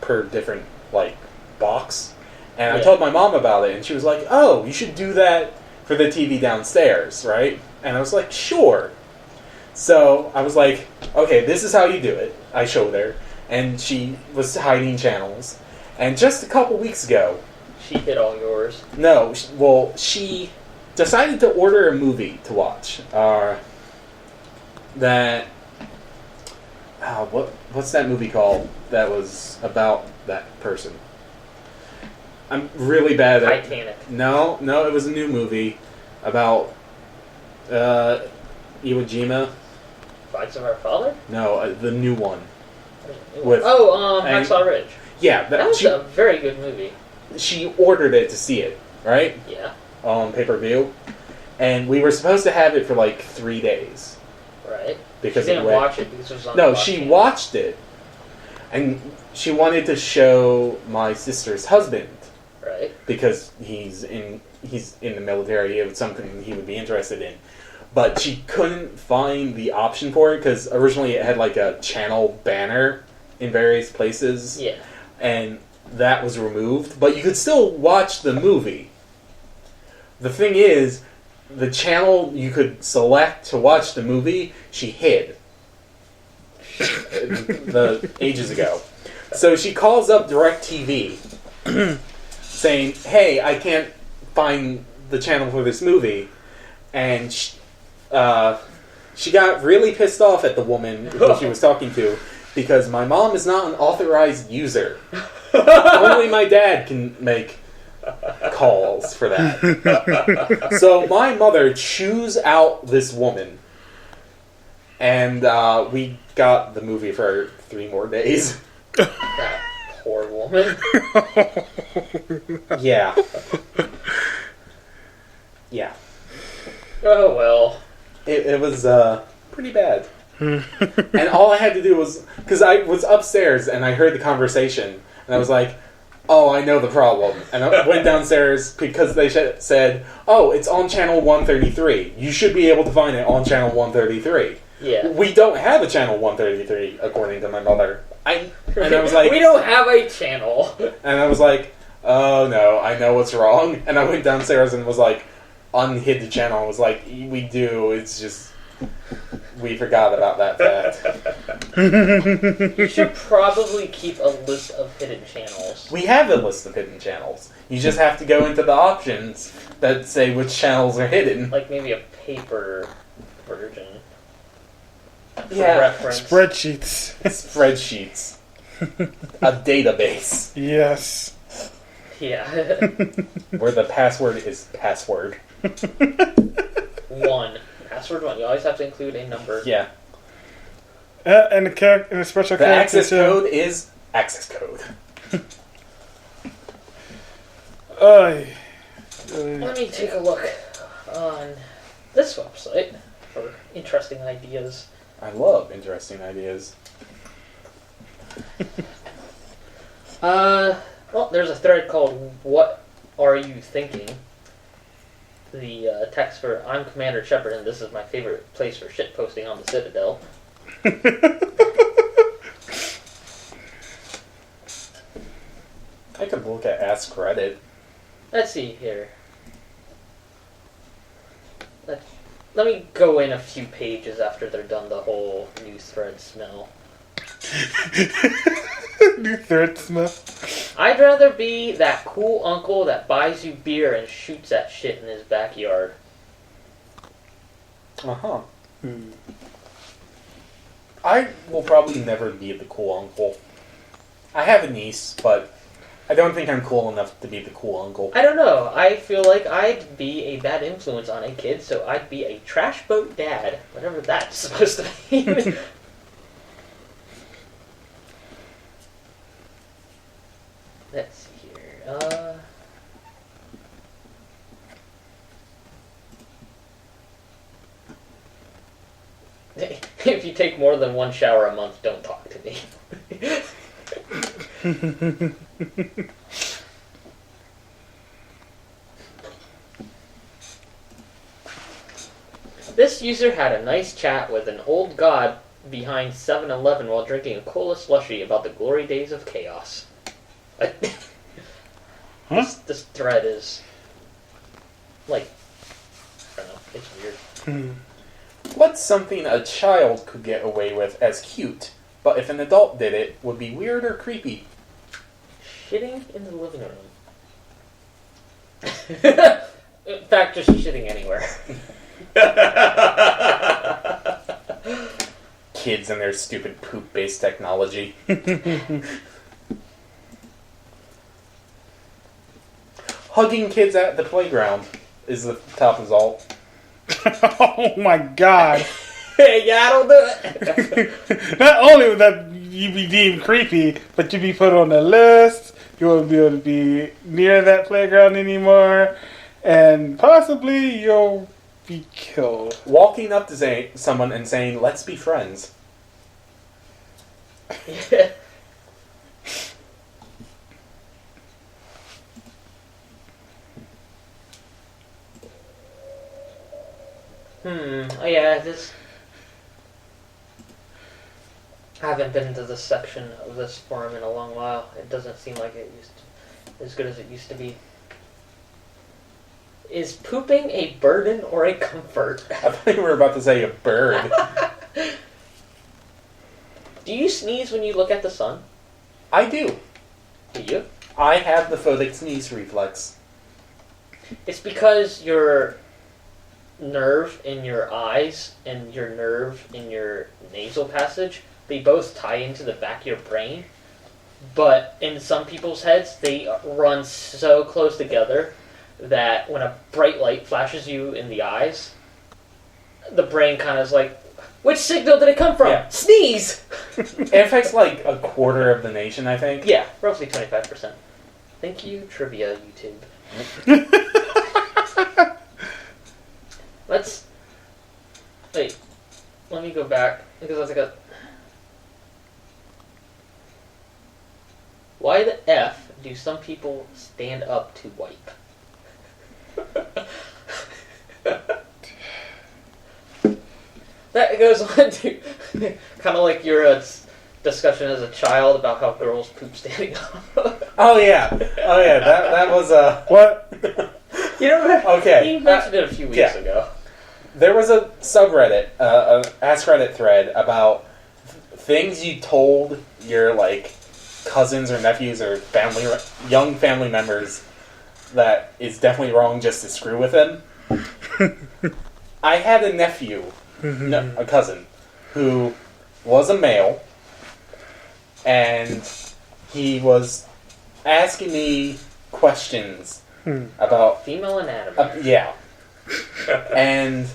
per different like box. And I
Yeah.
told my mom about it, and she was like, "Oh, you should do that for the TV downstairs, right?" And I was like, "Sure." So I was like, "Okay, this is how you do it." I showed her, and she was hiding channels. And just a couple weeks ago,
She hit all yours.
no, she decided to order a movie to watch. What's that movie called that was about that person? I'm really bad at...
Titanic.
No, it was a new movie about Iwo Jima.
Fights of Our Father?
No, the new one. With-
Hacksaw Ridge.
Yeah,
That was a very good movie.
she ordered it to see it, right?
Yeah.
On pay-per-view. And we were supposed to have it for like 3 days.
Right.
Because
She didn't
it went-
watch it because it was on
No,
Fox
she
Channel.
watched it. And she wanted to show my sister's husband.
Right.
Because he's in the military. It was something he would be interested in. But she couldn't find the option for it because originally it had like a channel banner in various places.
Yeah.
And that was removed. But you could still watch the movie. The thing is, the channel you could select to watch the movie, she hid. Ages ago. So she calls up DirecTV saying, hey, I can't find the channel for this movie. And she got really pissed off at the woman who she was talking to because my mom is not an authorized user. Only my dad can make calls for that. So my mother chews out this woman. And we got the movie for 3 more days.
That poor woman.
Yeah. Yeah.
Oh, well.
It was pretty bad. And all I had to do was... Because I was upstairs and I heard the conversation. And I was like, oh, I know the problem. And I went downstairs because they said, oh, it's on channel 133. You should be able to find it on channel 133.
Yeah.
We don't have a channel 133, according to my mother. And I was like...
we don't have a channel.
And I was like, oh no, I know what's wrong. And I went downstairs and was like, unhid the channel. I was like, we do, it's just... We forgot about that fact.
You should probably keep a list of hidden channels.
We have a list of hidden channels. You just have to go into the options that say which channels are hidden.
Like maybe a paper version. For
Yeah.
reference.
Spreadsheets.
A database.
Yes.
Yeah.
Where the password is password.
1. Password 1. You always have to include a number.
Yeah.
And a special
The
character
access
too.
code is access code.
Let me take a look on this website for interesting ideas.
I love interesting ideas.
Well, there's a thread called "What Are You Thinking?" The text for "I'm Commander Shepard, and this is my favorite place for shit posting on the Citadel."
I could look at Ask Reddit.
Let's see here. Let me go in a few pages after they're done the whole new thread smell.
New thread smell.
I'd rather be that cool uncle that buys you beer and shoots at shit in his backyard.
Uh-huh. I will probably never be the cool uncle. I have a niece, but I don't think I'm cool enough to be the cool uncle.
I don't know. I feel like I'd be a bad influence on a kid, so I'd be a trash boat dad. Whatever that's supposed to mean. Let's see here. If you take more than 1 shower a month, don't talk to me. This user had a nice chat with an old god behind 7-Eleven while drinking a cola slushie about the glory days of chaos.
Huh?
This thread is like, I don't know, it's weird.
What's something a child could get away with as cute, but if an adult did it, would be weird or creepy?
Shitting in the living room. In fact, just shitting anywhere.
Kids and their stupid poop-based technology. Hugging kids at the playground is the top result.
Oh my god.
Yeah, I don't do it.
Not only would that you be deemed creepy, but you'd be put on the list. You won't be able to be near that playground anymore. And possibly you'll be killed.
Walking up to someone and saying, let's be friends.
Oh, yeah, this... I haven't been to this section of this forum in a long while. It doesn't seem like it used to, as good as it used to be. Is pooping a burden or a comfort?
I thought you were about to say a bird.
Do you sneeze when you look at the sun?
I do.
Do you?
I have the photic sneeze reflex.
It's because your nerve in your eyes and your nerve in your nasal passage, they both tie into the back of your brain. But in some people's heads, they run so close together that when a bright light flashes you in the eyes, the brain kind of is like, which signal did it come from?
Yeah.
Sneeze!
It affects like a quarter of the nation, I think.
Yeah, roughly 25%. Thank you, trivia, YouTube. Wait, let me go back, because I was like why the F do some people stand up to wipe? That goes on to kind of like your discussion as a child about how girls poop standing up.
Oh yeah, that was
What?
You remember?
Okay.
You mentioned it a few weeks ago.
There was a subreddit, an Ask Reddit thread about things you told your like cousins or nephews or young family members that is definitely wrong just to screw with them. I had a nephew, a cousin, who was a male, and he was asking me questions about
female anatomy.
yeah. And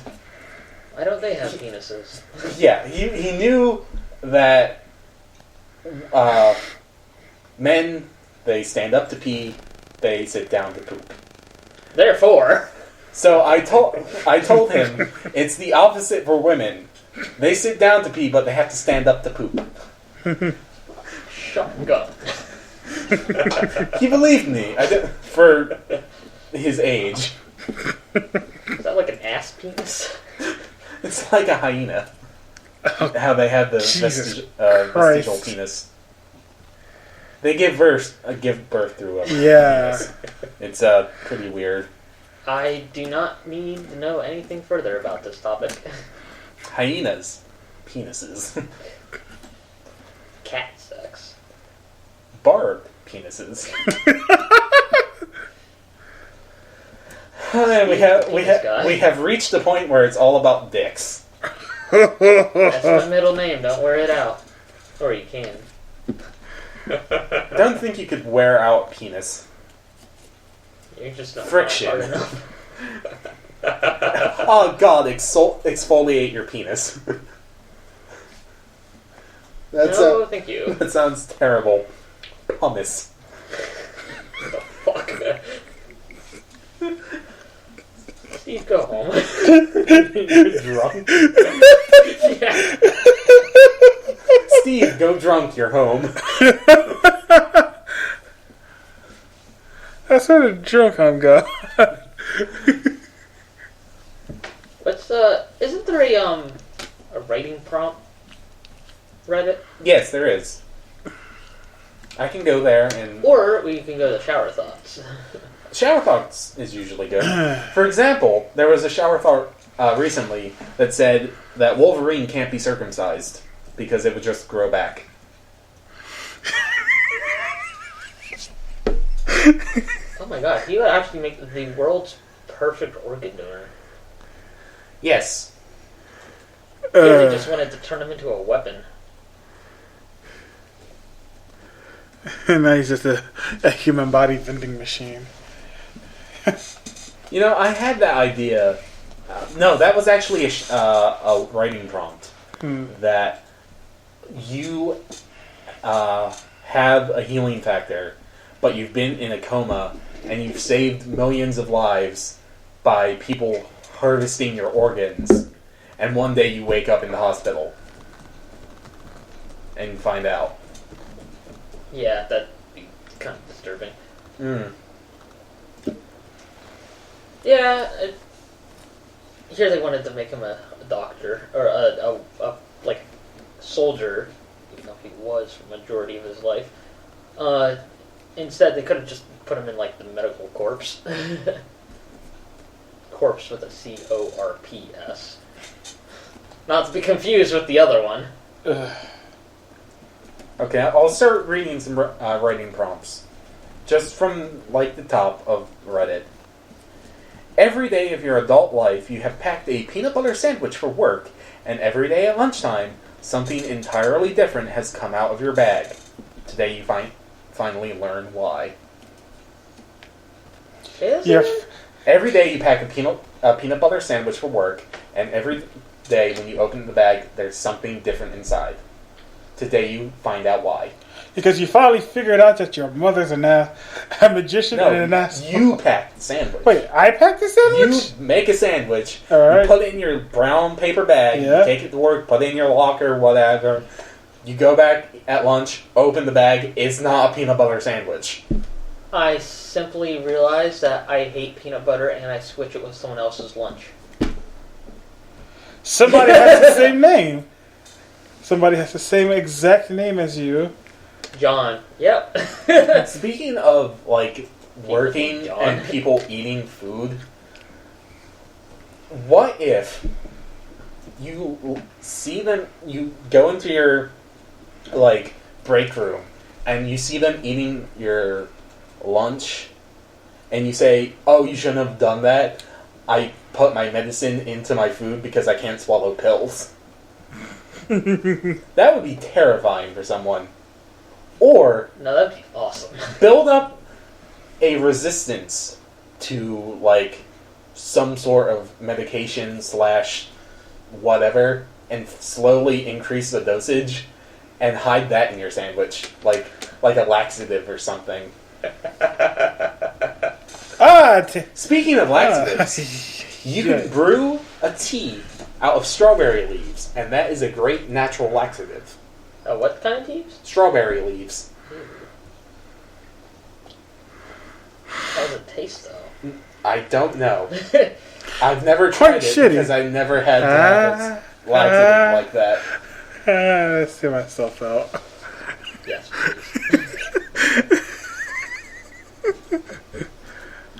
why don't they have penises?
yeah, he knew that men, they stand up to pee, they sit down to poop.
Therefore,
so I told him it's the opposite for women. They sit down to pee, but they have to stand up to poop.
shotgun.
He believed me. For his age.
Is that like an ass penis?
It's like a hyena. How they have the vestigial penis. They give birth through a penis. It's pretty weird.
I do not need to know anything further about this topic.
Hyenas. Penises.
Cat sex.
Barbed penises. We have reached the point where it's all about dicks.
That's my middle name. Don't wear it out. Or you can.
I don't think you could wear out penis.
You're just not
friction.
hard enough.
Oh God! Exfoliate your penis.
No, thank you.
That sounds terrible. Hummus.
Fuck. Steve, go home.
You're drunk.
Yeah.
Steve, go drunk. You're home.
That's sort of drunk I'm going.
Isn't there a writing prompt Reddit?
Yes, there is. I can go there and...
Or we can go to Shower Thoughts.
Shower Thoughts is usually good. For example, there was a Shower Thought recently that said that Wolverine can't be circumcised because it would just grow back.
Oh my god, he would actually make the world's perfect organ donor.
Yes.
They just wanted to turn him into a weapon.
And now he's just a human body vending machine.
You know, I had that idea. No, that was actually a writing prompt. That you have a healing factor, but you've been in a coma, and you've saved millions of lives by people harvesting your organs, and one day you wake up in the hospital and find out.
Yeah, that'd be kind of disturbing. Yeah, here they wanted to make him a doctor or a like soldier, even though he was for the majority of his life. Instead, they could have just put him in like the medical corpse. Corpse with a C-O-R-P-S. Not to be confused with the other one.
Okay, I'll start reading some writing prompts. Just from, like, the top of Reddit. Every day of your adult life, you have packed a peanut butter sandwich for work, and every day at lunchtime, something entirely different has come out of your bag. Today you finally learn why. Every day you pack a peanut butter sandwich for work, and every day when you open the bag, there's something different inside. Today you find out why.
Because you finally figured out that your mother's a magician and an ass.
You packed the sandwich.
Wait, I packed the sandwich?
You make a sandwich,
right.
You put it in your brown paper bag, You take it to work, put it in your locker, whatever. You go back at lunch, open the bag, it's not a peanut butter sandwich.
I simply realized that I hate peanut butter and I switch it with someone else's lunch.
Somebody has the same name. Somebody has the same exact name as you.
John. Yep.
Speaking of, like, working and people eating food, what if you see them, you go into your, like, break room, and you see them eating your lunch, and you say, oh, you shouldn't have done that. I put my medicine into my food because I can't swallow pills. That would be terrifying for someone. Or...
No, that'd be awesome.
Build up a resistance to, like, some sort of medication / whatever, and slowly increase the dosage, and hide that in your sandwich, like a laxative or something. Speaking of laxatives, you can brew a tea out of strawberry leaves, and that is a great natural laxative.
What kind of leaves?
Strawberry leaves.
How does it taste, though?
I don't know. I've never tried it because I never had to have a laxative like that.
Let's see myself out.
Yes, please.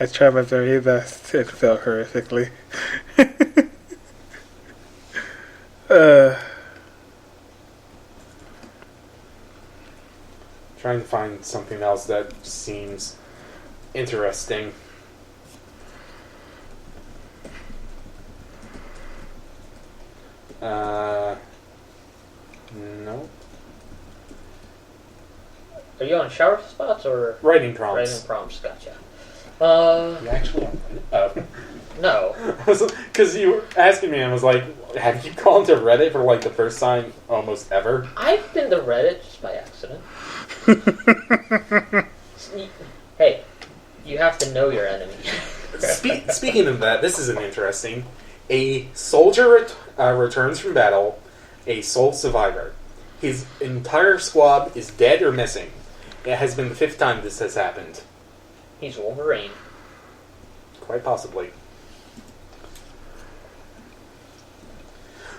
I tried my very best. It felt horrifically.
Trying to find something else that seems interesting. Nope.
Are you on shower spots or
writing prompts?
Writing prompts, gotcha.
You actually
no.
Because you were asking me, and I was like, have you gone to Reddit for like the first time almost ever?
I've been to Reddit just by accident. Hey, you have to know your enemy.
Speaking of that, this is an interesting. A soldier returns from battle, a sole survivor. His entire squad is dead or missing. It has been the 5th time this has happened.
He's Wolverine.
Quite possibly.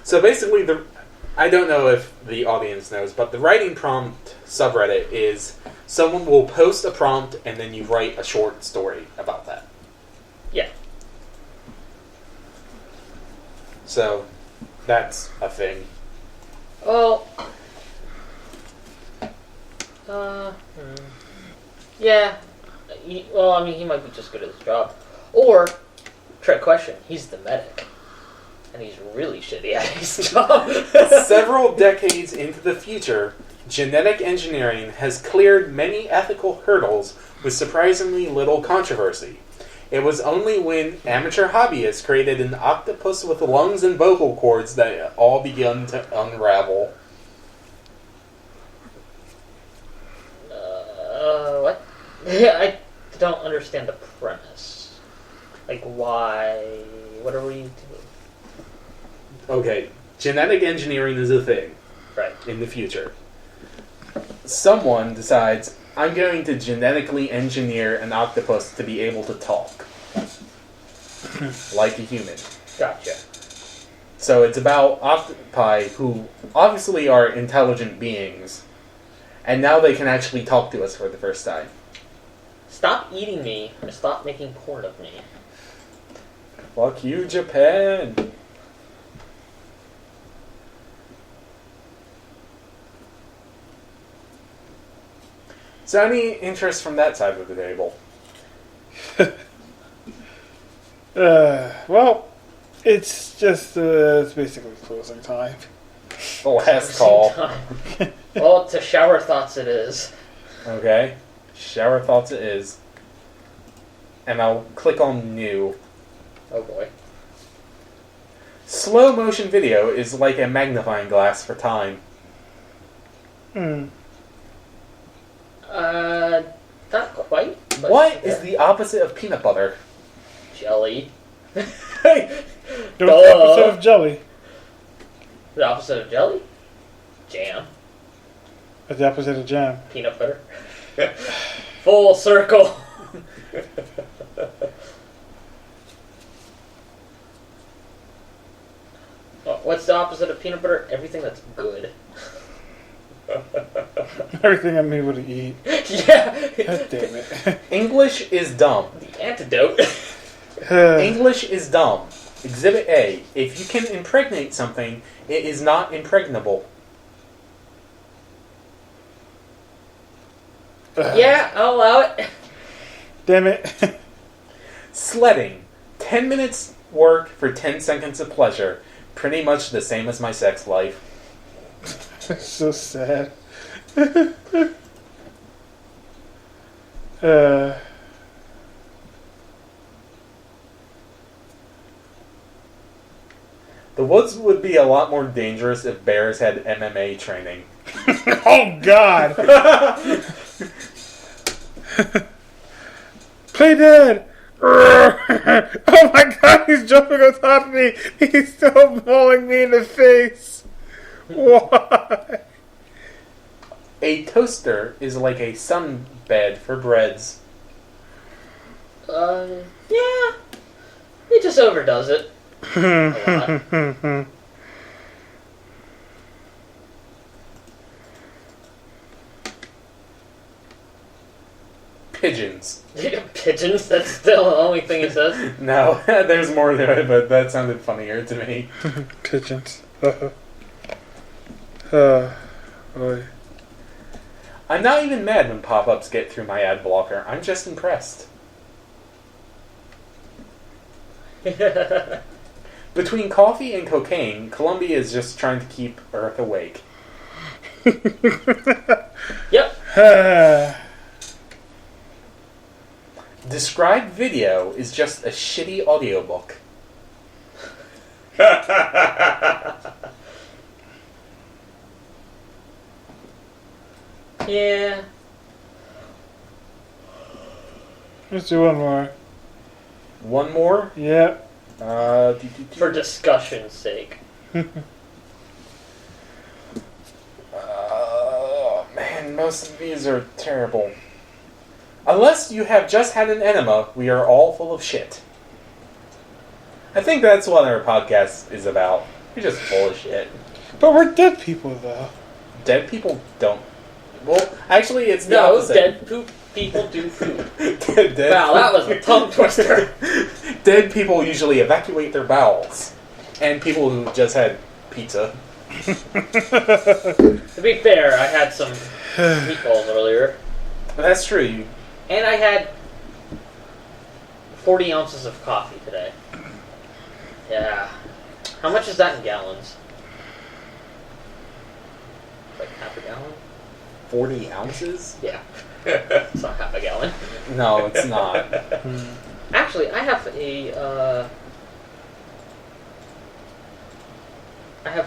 So basically, I don't know if the audience knows, but the writing prompt subreddit is someone will post a prompt and then you write a short story about that.
Yeah.
So, that's a thing.
Well, yeah. Well, I mean, he might be just good at his job. Or, trick question, he's the medic. And he's really shitty at his job.
Several decades into the future, genetic engineering has cleared many ethical hurdles with surprisingly little controversy. It was only when amateur hobbyists created an octopus with lungs and vocal cords that it all began to unravel.
What? I don't understand the premise. Like, why? What are we doing?
Okay, genetic engineering is a thing.
Right.
In the future. Someone decides, I'm going to genetically engineer an octopus to be able to talk. Like a human.
Gotcha.
So it's about octopi who obviously are intelligent beings, and now they can actually talk to us for the first time.
Stop eating me, or stop making porn of me.
Fuck you, Japan! So any interest from that side of the table?
Well, it's just it's basically closing time.
The last call.
Well, to shower thoughts it is.
Okay. Shower thoughts it is. And I'll click on new.
Oh boy.
Slow motion video is like a magnifying glass for time.
Not quite. But
What is the opposite of peanut butter?
Jelly.
What's the opposite of jelly?
The opposite of jelly? Jam.
What's the opposite of jam?
Peanut butter. Full circle. What's the opposite of peanut butter? Everything that's good.
Everything I'm able to eat.
Yeah.
God damn it.
English is dumb.
The antidote.
English is dumb. Exhibit A. If you can impregnate something, it is not impregnable.
Yeah, I'll allow it.
Damn it.
Sledding. 10 minutes work for 10 seconds of pleasure. Pretty much the same as my sex life.
So sad.
The woods would be a lot more dangerous if bears had MMA training.
Oh, God. Play dead. Oh, my God. He's jumping on top of me. He's still mauling me in the face. Why?
A toaster is like a sunbed for breads.
Yeah. He just overdoes it. A lot.
Pigeons.
Pigeons? That's still the only thing he says?
No, there's more to it, but that sounded funnier to me.
Pigeons. Boy.
I'm not even mad when pop-ups get through my ad blocker. I'm just impressed. Between coffee and cocaine, Colombia is just trying to keep Earth awake.
Yep.
Described video is just a shitty audiobook.
Yeah.
Let's do one more.
One more?
Yep.
For discussion's sake.
Man, most of these are terrible. Unless you have just had an enema, we are all full of shit. I think that's what our podcast is about. We're just full of shit.
But we're dead people, though.
Dead people don't. Well, actually, it's the
No,
opposite.
dead people do poop.
Dead
Wow, that was a tongue twister.
Dead people usually evacuate their bowels. And people who just had pizza.
To be fair, I had some meatballs earlier.
That's true.
And I had 40 ounces of coffee today. Yeah. How much is that in gallons? Like half a gallon?
40 ounces?
Yeah. It's not half a gallon.
No, it's not.
Actually, I have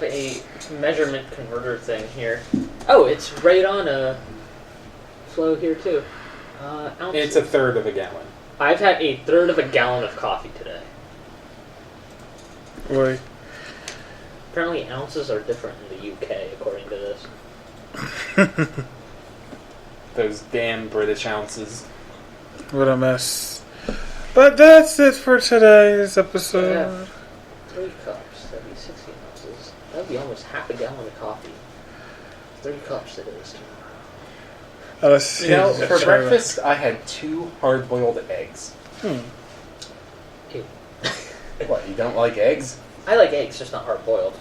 a measurement converter thing here. Oh, it's right on a flow here too. Ounces.
It's a third of a gallon.
I've had a third of a gallon of coffee today.
Boy.
Apparently ounces are different in the UK, according to this.
Those damn British ounces.
What a mess. But that's it for today's episode.
3 cups. That'd be 16 ounces. That'd be almost half a gallon of coffee. 3 cups it is tomorrow.
You know, for breakfast, I had 2 hard-boiled eggs.
Ew.
What, you don't like eggs?
I like eggs, just not hard-boiled.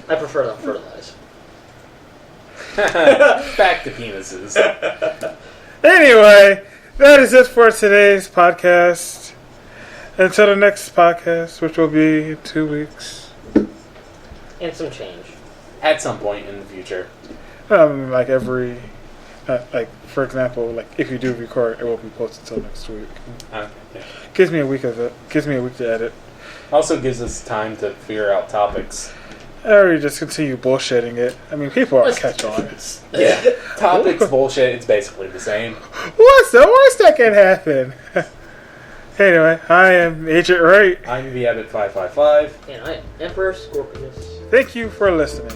I prefer them fertilized.
Back to penises.
Anyway, that is it for today's podcast. Until the next podcast, which will be in 2 weeks.
And some change.
At some point in the future.
Like every, for example, like if you do record, it won't be posted until next week.
Yeah.
Gives me a week of it. Gives me a week to edit.
Also gives us time to figure out topics.
Or you just continue bullshitting it. I mean, people are catch on.
Yeah. Topics, bullshit, it's basically the same.
What's the worst that can happen? Anyway, I am Agentwright.
I'm The-Abbot 555.
And I am Emperor Scorpius.
Thank you for listening.